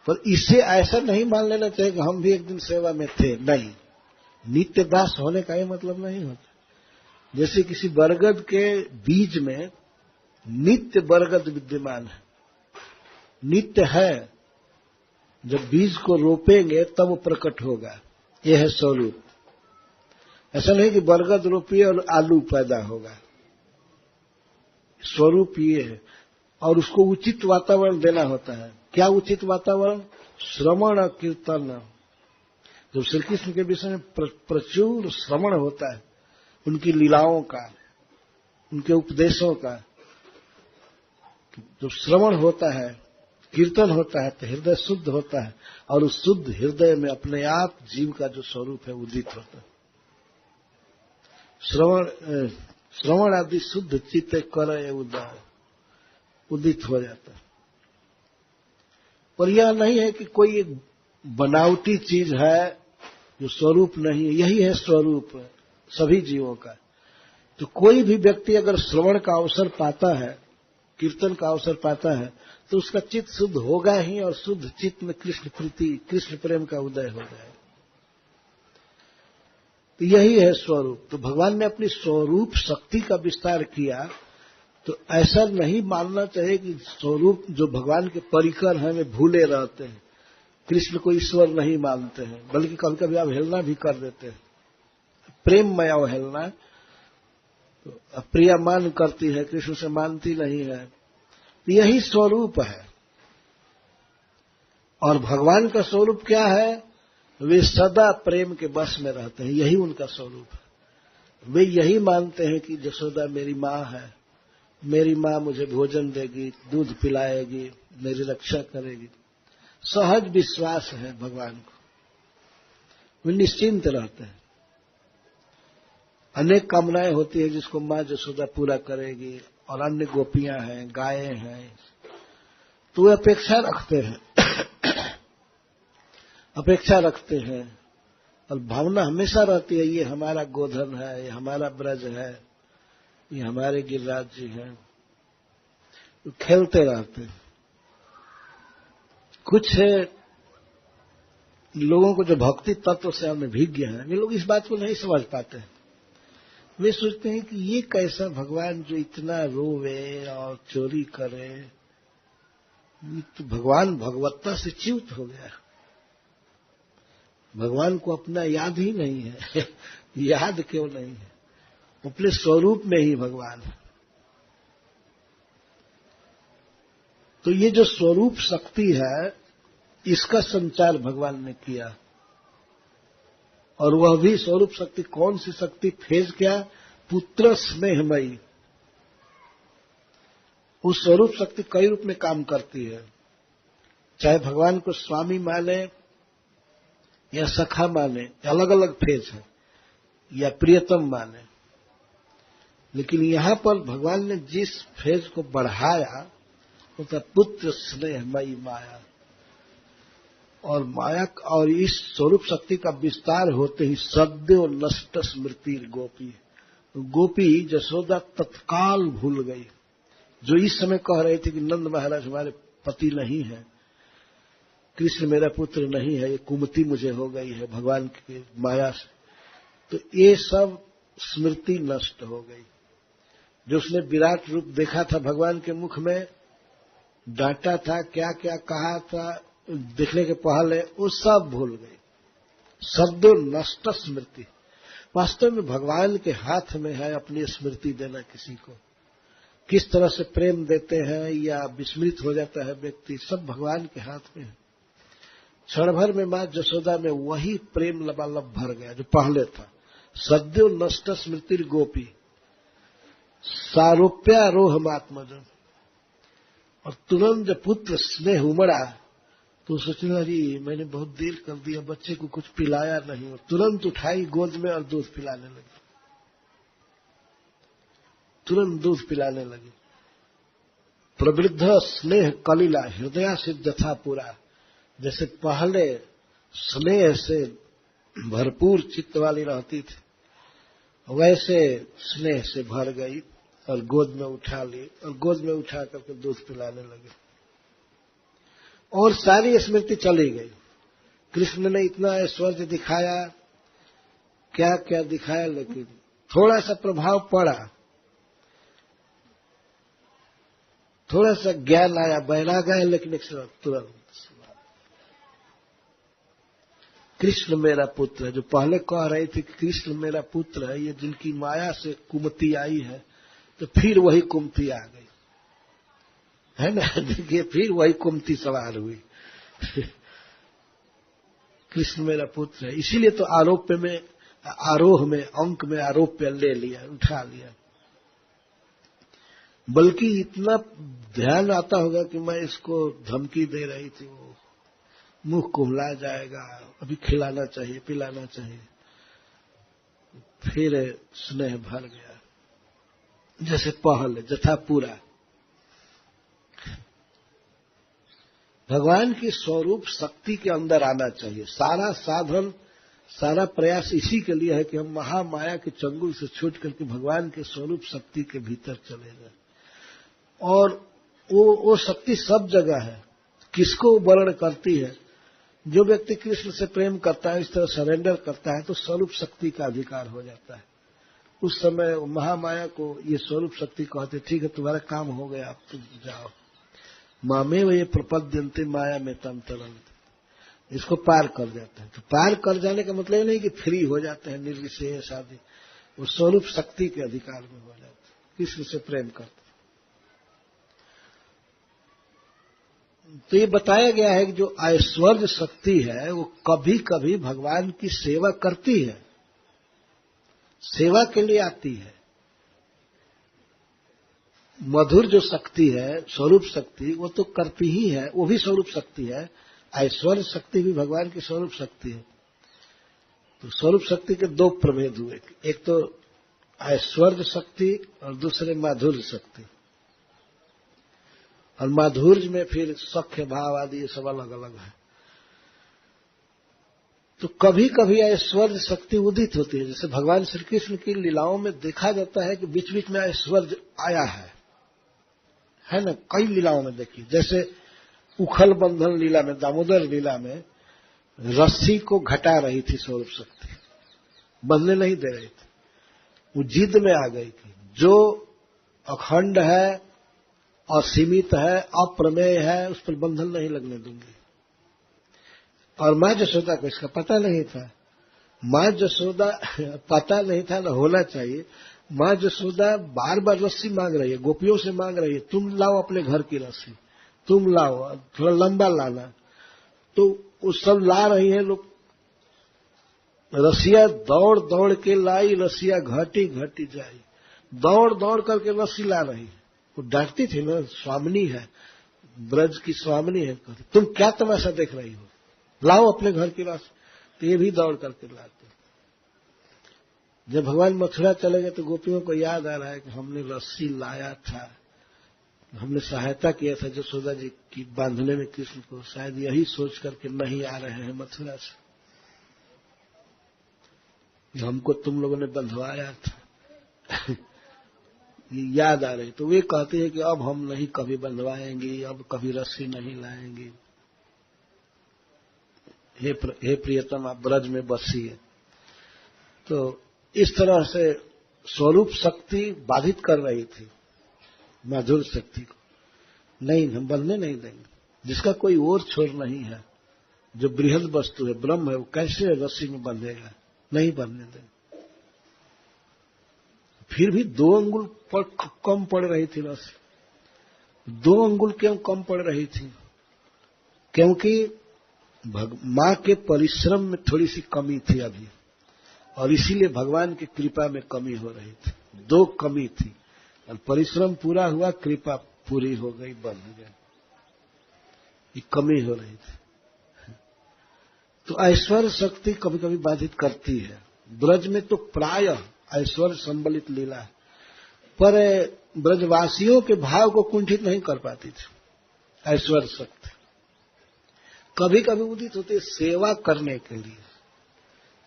S1: पर इसे ऐसा नहीं मान लेना चाहिए कि हम भी एक दिन सेवा में थे। नहीं, नित्य दास होने का ये मतलब नहीं होता। जैसे किसी बरगद के बीज में नित्य बरगद विद्यमान है, नित्य है, जब बीज को रोपेंगे तब वो प्रकट होगा, यह है स्वरूप। ऐसा नहीं कि बरगद रोपिए और आलू पैदा होगा, स्वरूप ये है। और उसको उचित वातावरण देना होता है। क्या उचित वातावरण? श्रवण कीर्तन। जब श्री कृष्ण के विषय में प्रचुर श्रवण होता है, उनकी लीलाओं का, उनके उपदेशों का, जब श्रवण होता है, कीर्तन होता है, तो हृदय शुद्ध होता है, और उस शुद्ध हृदय में अपने आप जीव का जो स्वरूप है उदित होता है। श्रवण आदि शुद्ध चित्त कर उदय उदित हो जाता है। पर यह नहीं है कि कोई बनावटी चीज है जो स्वरूप नहीं है, यही है स्वरूप सभी जीवों का। तो कोई भी व्यक्ति अगर श्रवण का अवसर पाता है, कीर्तन का अवसर पाता है, तो उसका चित्त शुद्ध होगा ही, और शुद्ध चित्त में कृष्ण प्रीति, कृष्ण प्रेम का उदय हो जाएगा। तो यही है स्वरूप। तो भगवान ने अपनी स्वरूप शक्ति का विस्तार किया। तो ऐसा नहीं मानना चाहिए कि स्वरूप जो भगवान के परिकर हैं वे भूले रहते हैं, कृष्ण को ईश्वर नहीं मानते हैं, बल्कि कभी कभी अवहेलना भी कर देते हैं। प्रेममय अवहेलना। तो प्रिया मान करती है, कृष्ण से मानती नहीं है। यही स्वरूप है। और भगवान का स्वरूप क्या है? वे सदा प्रेम के बस में रहते हैं, यही उनका स्वरूप है। वे यही मानते हैं कि यशोदा मेरी माँ है, मेरी माँ मुझे भोजन देगी, दूध पिलाएगी, मेरी रक्षा करेगी। सहज विश्वास है भगवान को, वे निश्चिंत रहते हैं। अनेक कामनाएं होती है जिसको माँ यशोदा पूरा करेगी, और अन्य गोपियां हैं, गायें हैं, तो वे अपेक्षा रखते हैं अपेक्षा रखते हैं। और भावना हमेशा रहती है, ये हमारा गोधन है, ये हमारा ब्रज है, ये हमारे गिरिराज जी हैं। तो खेलते रहते हैं। कुछ लोगों को जो भक्ति तत्व से अनभिज्ञ हैं, वे लोग इस बात को नहीं समझ पाते हैं। वे सोचते हैं कि ये कैसा भगवान जो इतना रोवे और चोरी करे, तो भगवान भगवत्ता से च्युत हो गया। भगवान को अपना याद ही नहीं है याद क्यों नहीं है? अपने स्वरूप में ही भगवान है। तो ये जो स्वरूप शक्ति है, इसका संचार भगवान ने किया। और वह भी स्वरूप शक्ति कौन सी शक्ति? फेज क्या? पुत्र स्नेहमयी। उस स्वरूप शक्ति कई रूप में काम करती है। चाहे भगवान को स्वामी माने या सखा माने, अलग अलग फेज है, या प्रियतम माने। लेकिन यहां पर भगवान ने जिस फेज को बढ़ाया वो था पुत्र स्नेहमयी माया। और माया और इस स्वरूप शक्ति का विस्तार होते ही सद्यो नष्ट स्मृति गोपी, गोपी यशोदा तत्काल भूल गई। जो इस समय कह रहे थे कि नंद महाराज हमारे पति नहीं है, कृष्ण मेरा पुत्र नहीं है, ये कुमति मुझे हो गई है भगवान की माया से, तो ये सब स्मृति नष्ट हो गई। जो उसने विराट रूप देखा था भगवान के मुख में, डांटा था, क्या क्या कहा था देखने के पहले, वो सब भूल गई। शब्दों नष्ट स्मृति। वास्तव में भगवान के हाथ में है अपनी स्मृति देना किसी को। किस तरह से प्रेम देते हैं या विस्मृत हो जाता है व्यक्ति, सब भगवान के हाथ में है। क्षण भर में मां यशोदा में वही प्रेम लबालब भर गया जो पहले था। सद्यो नष्ट स्मृति गोपी सारोप्यारोह आत्मजन। और तुरंत जब पुत्र स्नेह उमड़ा तो सोचने लगी मैंने बहुत देर कर दिया, बच्चे को कुछ पिलाया नहीं। और तुरंत उठाई गोद में और दूध पिलाने लगी, तुरंत दूध पिलाने लगी। प्रवृद्ध स्नेह कलिला हृदय सिद्ध था पूरा। जैसे पहले स्नेह से भरपूर चित्त वाली रहती थी, वैसे स्नेह से भर गई और गोद में उठा ली और गोद में उठा करके दूध पिलाने लगे और सारी स्मृति चली गई। कृष्ण ने इतना ऐश्वर्य दिखाया, क्या क्या दिखाया, लेकिन थोड़ा सा प्रभाव पड़ा, थोड़ा सा ज्ञान आया, बैराग आया, लेकिन एक तुरंत कृष्ण मेरा पुत्र है, जो पहले कह रही थी कि कृष्ण मेरा पुत्र है, ये जिनकी माया से कुमति आई है, तो फिर वही कुमति आ गई है ना। देखिए फिर वही कुमति सवार हुई। कृष्ण मेरा पुत्र है, इसीलिए तो आरोह में अंक में आरोप्य ले लिया, उठा लिया। बल्कि इतना ध्यान आता होगा कि मैं इसको धमकी दे रही थी, वो मुंह कुम्हला जाएगा, अभी खिलाना चाहिए, पिलाना चाहिए। फिर स्नेह भर गया, जैसे पहले जथा पूरा। भगवान की स्वरूप शक्ति के अंदर आना चाहिए। सारा साधन, सारा प्रयास इसी के लिए है कि हम महामाया के चंगुल से छूट करके भगवान के स्वरूप शक्ति के भीतर चले जाए। और वो शक्ति सब जगह है। किसको वर्ण करती है? जो व्यक्ति कृष्ण से प्रेम करता है, इस तरह सरेंडर करता है, तो स्वरूप शक्ति का अधिकार हो जाता है। उस समय महामाया को ये स्वरूप शक्ति कहते, ठीक है तुम्हारा काम हो गया, आप तुम जाओ। मामेव ये प्रपद्यन्ते माया में तम तरंत, इसको पार कर जाते हैं। तो पार कर जाने का मतलब ये नहीं कि फ्री हो जाते हैं, निर्विशेष आदि। वो स्वरूप शक्ति के अधिकार में हो जाते हैं, कृष्ण से प्रेम करते। तो ये बताया गया है कि जो ऐश्वर्य शक्ति है वो कभी कभी भगवान की सेवा करती है, सेवा के लिए आती है। मधुर जो शक्ति है, स्वरूप शक्ति, वो तो करती ही है, वो भी स्वरूप शक्ति है। ऐश्वर्य शक्ति भी भगवान की स्वरूप शक्ति है। तो स्वरूप शक्ति के दो प्रभेद हुए, एक तो ऐश्वर्य शक्ति और दूसरे माधुर्य शक्ति। और माधुर्य में फिर सख्य भाव आदि ये सब अलग अलग है। तो कभी कभी ऐश्वर्य शक्ति उदित होती है, जैसे भगवान श्री कृष्ण की लीलाओं में देखा जाता है कि बीच बीच में ऐश्वर्य आया है ना। कई लीलाओं में देखिए, जैसे उखल बंधन लीला में, दामोदर लीला में रस्सी को घटा रही थी स्वरूप शक्ति, बंधने नहीं दे रही थी। वो जिद में आ गई थी, जो अखंड है, असीमित है, अप्रमेय है, उस पर बंधन नहीं लगने दूंगी। और माँ जसोदा को इसका पता नहीं था। माँ जसोदा पता नहीं था, न होना चाहिए। माँ जसोदा बार बार रस्सी मांग रही है, गोपियों से मांग रही है, तुम लाओ अपने घर की रस्सी, तुम लाओ, थोड़ा लंबा लाना। तो वो सब ला रही है लोग, रस्सिया दौड़ दौड़ के लाई, रस्सिया घटी घटी जाई, दौड़ दौड़ करके रस्सी ला रही है। वो डांटती थी ना, स्वामिनी है, ब्रज की स्वामिनी है, तुम क्या तमाशा देख रही हो, लाओ अपने घर की रस्सी। तो ये भी दौड़ करके लाते। जब भगवान मथुरा चले गए तो गोपियों को याद आ रहा है कि हमने रस्सी लाया था, हमने सहायता किया था जसोदा जी की बांधने में कृष्ण को, शायद यही सोच करके नहीं आ रहे हैं मथुरा से, हमको तुम लोगों ने बंधवाया था। ये याद आ रही। तो वे कहते हैं कि अब हम नहीं कभी बंधवाएंगे, अब कभी रस्सी नहीं लाएंगे। हे प्रियतम आप ब्रज में बसिए। तो इस तरह से स्वरूप शक्ति बाधित कर रही थी माधुर्य शक्ति को। नहीं, हम बंधने नहीं देंगे। जिसका कोई और छोर नहीं है, जो बृहद वस्तु है, ब्रह्म है, वो कैसे रस्सी में बंधेगा? नहीं बंधने देंगे। फिर भी 2 अंगुल कम पड़ रही थी रस्सी। 2 अंगुल क्यों कम पड़ रही थी? क्योंकि मां के परिश्रम में थोड़ी सी कमी थी अभी, और इसीलिए भगवान की कृपा में कमी हो रही थी। 2 कमी थी, और परिश्रम पूरा हुआ, कृपा पूरी हो गई, बन गया। ये कमी हो रही थी। तो ऐश्वर्य शक्ति कभी कभी बाधित करती है। ब्रज में तो प्रायः ऐश्वर्य संबलित लीला है, पर ब्रजवासियों के भाव को कुंठित नहीं कर पाती थी ऐश्वर्य शक्ति। कभी कभी उदित होती है सेवा करने के लिए,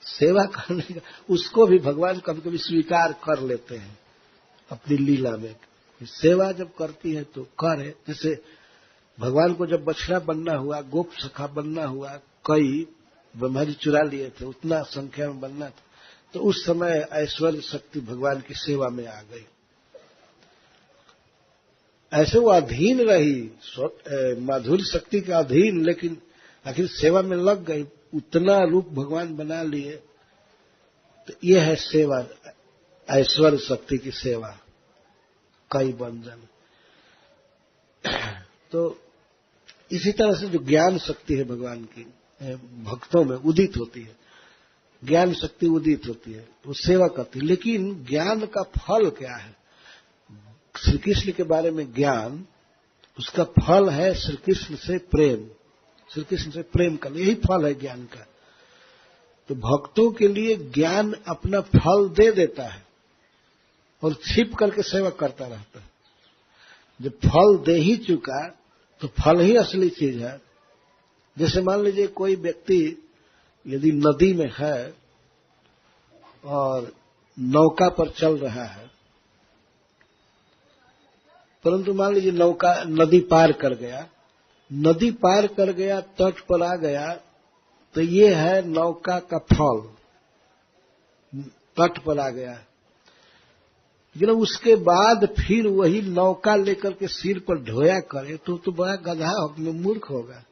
S1: सेवा करने का उसको भी भगवान कभी कभी स्वीकार कर लेते हैं अपनी लीला में। सेवा जब करती है तो करे, जैसे भगवान को जब बछड़ा बनना हुआ, गोप सखा बनना हुआ, कई ब्रह्मा जी चुरा लिए थे, उतना संख्या में बनना था, तो उस समय ऐश्वर्य शक्ति भगवान की सेवा में आ गई। ऐसे वो अधीन रही, माधुर्य शक्ति के अधीन, लेकिन आखिर सेवा में लग गई, उतना रूप भगवान बना लिए। तो ये है सेवा, ऐश्वर्य शक्ति की सेवा, कई बंधन। तो इसी तरह से जो ज्ञान शक्ति है भगवान की भक्तों में उदित होती है, ज्ञान शक्ति उदित होती है, वो सेवा करती है। लेकिन ज्ञान का फल क्या है? श्री कृष्ण के बारे में ज्ञान, उसका फल है श्री कृष्ण से प्रेम, श्री कृष्ण से प्रेम का यही फल है ज्ञान का। तो भक्तों के लिए ज्ञान अपना फल दे देता है और छिप करके सेवा करता रहता है। जब फल दे ही चुका तो फल ही असली चीज है। जैसे मान लीजिए कोई व्यक्ति यदि नदी में है और नौका पर चल रहा है, परंतु मान लीजिए नौका नदी पार कर गया, नदी पार कर गया, तट पर आ गया, तो ये है नौका का फल, तट पर आ गया। लेकिन उसके बाद फिर वही नौका लेकर के सिर पर ढोया करे तो बड़ा गधा मूर्ख होगा।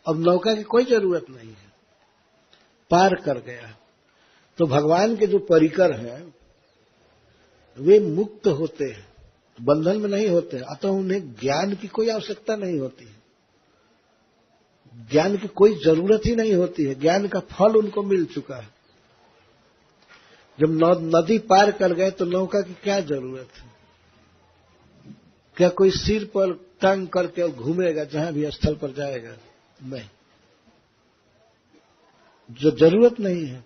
S1: अब नौका की कोई जरूरत नहीं है, पार कर गया। तो भगवान के जो परिकर हैं वे मुक्त होते हैं, बंधन में नहीं होते, अतः उन्हें ज्ञान की कोई आवश्यकता नहीं होती है, ज्ञान की कोई जरूरत ही नहीं होती है, ज्ञान का फल उनको मिल चुका है। जब नदी पार कर गए तो नौका की क्या जरूरत है? क्या कोई सिर पर टांग करके घूमेगा जहां भी स्थल पर जाएगा? नहीं, जो जरूरत नहीं है।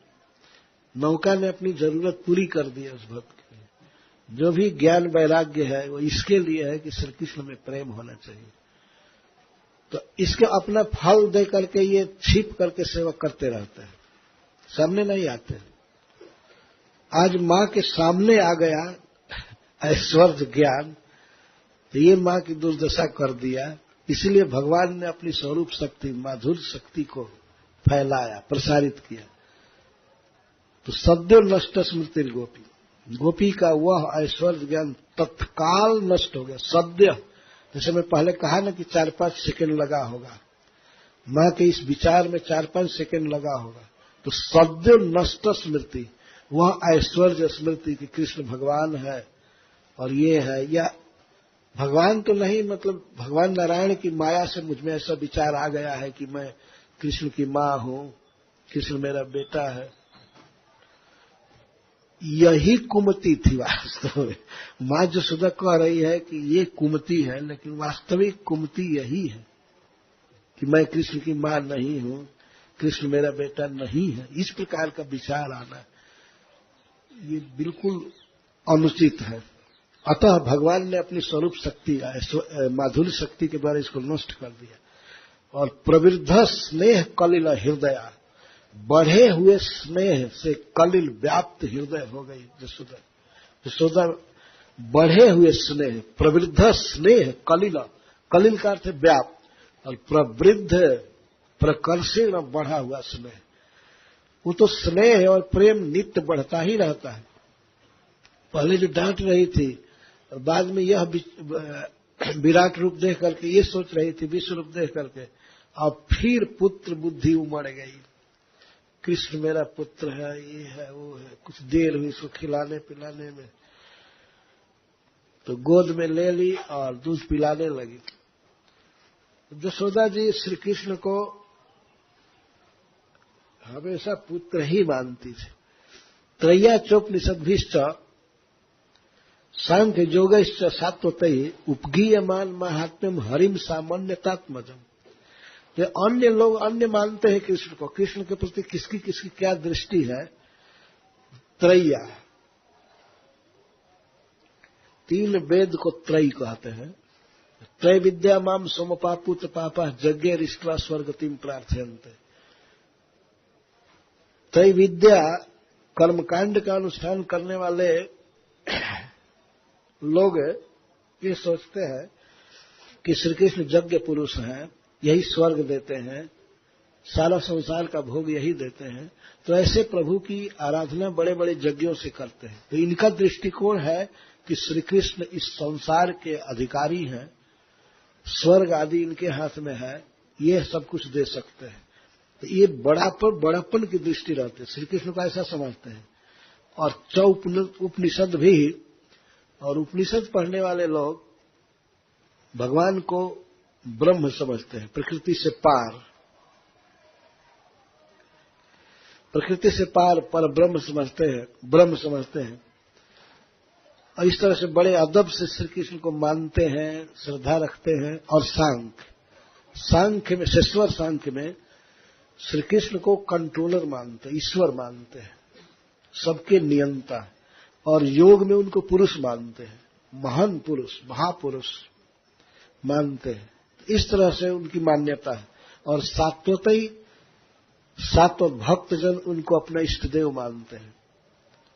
S1: नौका ने अपनी जरूरत पूरी कर दी है उस भक्त के लिए। जो भी ज्ञान वैराग्य है वो इसके लिए है कि श्री कृष्ण में प्रेम होना चाहिए। तो इसके अपना फल दे करके ये छिप करके सेवा करते रहते हैं, सामने नहीं आते। आज मां के सामने आ गया ऐश्वर्य ज्ञान, तो ये मां की दुर्दशा कर दिया। इसलिए भगवान ने अपनी स्वरूप शक्ति, माधुर्य शक्ति को फैलाया, प्रसारित किया। तो सद्यो नष्ट स्मृति गोपी, गोपी का वह ऐश्वर्य ज्ञान तत्काल नष्ट हो गया। सद्य, जैसे मैं पहले कहा ना कि 4-5 सेकंड लगा होगा, मां के इस विचार में 4-5 सेकंड लगा होगा। तो सद्यो नष्ट स्मृति, वह ऐश्वर्य स्मृति कि कृष्ण भगवान है और ये है, या भगवान तो नहीं, मतलब भगवान नारायण की माया से मुझ में ऐसा विचार आ गया है कि मैं कृष्ण की मां हूं, कृष्ण मेरा बेटा है। यही कुमति थी वास्तव में। मां जसोदा कह रही है कि ये कुमति है, लेकिन वास्तविक कुमति यही है कि मैं कृष्ण की मां नहीं हूं, कृष्ण मेरा बेटा नहीं है। इस प्रकार का विचार आना ये बिल्कुल अनुचित है। अतः भगवान ने अपनी स्वरूप शक्ति, माधुर्य शक्ति के द्वारा इसको नष्ट कर दिया। और प्रवृद्ध स्नेह कलिल हृदय, बढ़े हुए स्नेह से कलिल व्याप्त हृदय हो गई यशोदा। यशोदा बढ़े हुए स्नेह, प्रवृद्ध स्नेह कलिल, कलिल का अर्थ व्याप्त, और प्रवृद्ध प्रकर्षण बढ़ा हुआ स्नेह। वो तो स्नेह और प्रेम नित्य बढ़ता ही रहता है। पहले जो डांट रही थी और बाद में यह विराट रूप देख करके ये सोच रही थी, विश्व रूप देख करके, अब फिर पुत्र बुद्धि उमड़ गई। कृष्ण मेरा पुत्र है, ये है वो है। कुछ देर हुई इसको खिलाने पिलाने में, तो गोद में ले ली और दूध पिलाने लगी। यशोदा जी श्री कृष्ण को हमेशा पुत्र ही मानती थी। त्रय्या चोपनिषद्भिश्च सांख्य योगश्च सात्वतई उपगीयमान महात्म्यम हरिम सामान्यतात्मजम। ये अन्य लोग अन्य मानते हैं कृष्ण को, कृष्ण के प्रति किसकी किसकी क्या दृष्टि है। त्रय्या, 3 वेद को त्रयी कहते हैं, त्रय विद्या माम सोमपापूत पापा यज्ञ रिष्ट्वा स्वर्गतिम प्रार्थयन्ते। त्रय विद्या कर्मकांड का अनुष्ठान करने वाले लोग ये सोचते हैं कि श्री कृष्ण यज्ञ पुरुष हैं, यही स्वर्ग देते हैं, सारा संसार का भोग यही देते हैं, तो ऐसे प्रभु की आराधना बड़े बड़े यज्ञों से करते हैं। तो इनका दृष्टिकोण है कि श्री कृष्ण इस संसार के अधिकारी हैं, स्वर्ग आदि इनके हाथ में है, ये सब कुछ दे सकते हैं। तो ये बड़ापन की दृष्टि रहती है, श्री कृष्ण को ऐसा समझते हैं। और उपनिषद भी, और उपनिषद पढ़ने वाले लोग भगवान को ब्रह्म समझते हैं, प्रकृति से पार, प्रकृति से पार पर ब्रह्म समझते हैं। और इस तरह से बड़े अदब से श्री कृष्ण को मानते हैं, श्रद्धा रखते हैं। और सांख्य में, शेश्वर सांख्य में श्री कृष्ण को कंट्रोलर मानते हैं, ईश्वर मानते हैं, सबके नियंता। और योग में उनको पुरुष मानते हैं, महान पुरुष, महापुरुष मानते हैं। इस तरह से उनकी मान्यता है। और सात्वत भक्तजन उनको अपना इष्ट देव मानते हैं,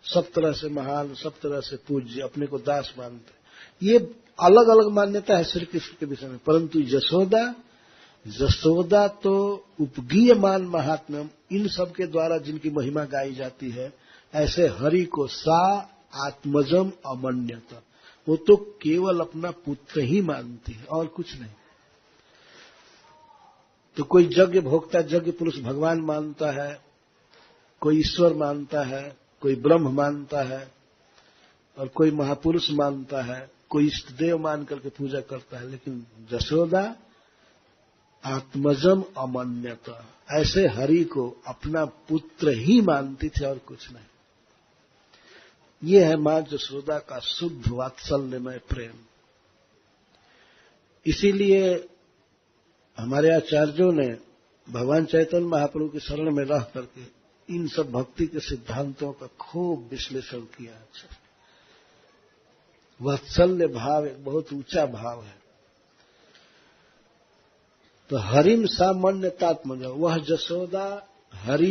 S1: सब तरह से महान, सब तरह से पूज्य, अपने को दास मानते हैं। ये अलग अलग मान्यता है श्री कृष्ण के विषय में। परंतु यशोदा तो उपगीयमान महात्म्यम, इन सब के द्वारा जिनकी महिमा गाई जाती है, ऐसे हरि को सा आत्मजम अमन्यता, वो तो केवल अपना पुत्र ही मानती है और कुछ नहीं। तो कोई यज्ञ भोक्ता, यज्ञ पुरुष भगवान मानता है, कोई ईश्वर मानता है, कोई ब्रह्म मानता है, और कोई महापुरुष मानता है, कोई इष्ट देव मान करके पूजा करता है। लेकिन यशोदा आत्मजम अमन्यता, ऐसे हरि को अपना पुत्र ही मानती थी और कुछ नहीं। ये है मां यशोदा का शुद्ध वात्सल्यमय प्रेम। इसीलिए हमारे आचार्यों ने भगवान चैतन्य महाप्रभु की शरण में रह करके इन सब भक्ति के सिद्धांतों का खूब विश्लेषण किया। वात्सल्य भाव एक बहुत ऊंचा भाव है। तो हरिम सामान्य तात्मज, वह यशोदा हरि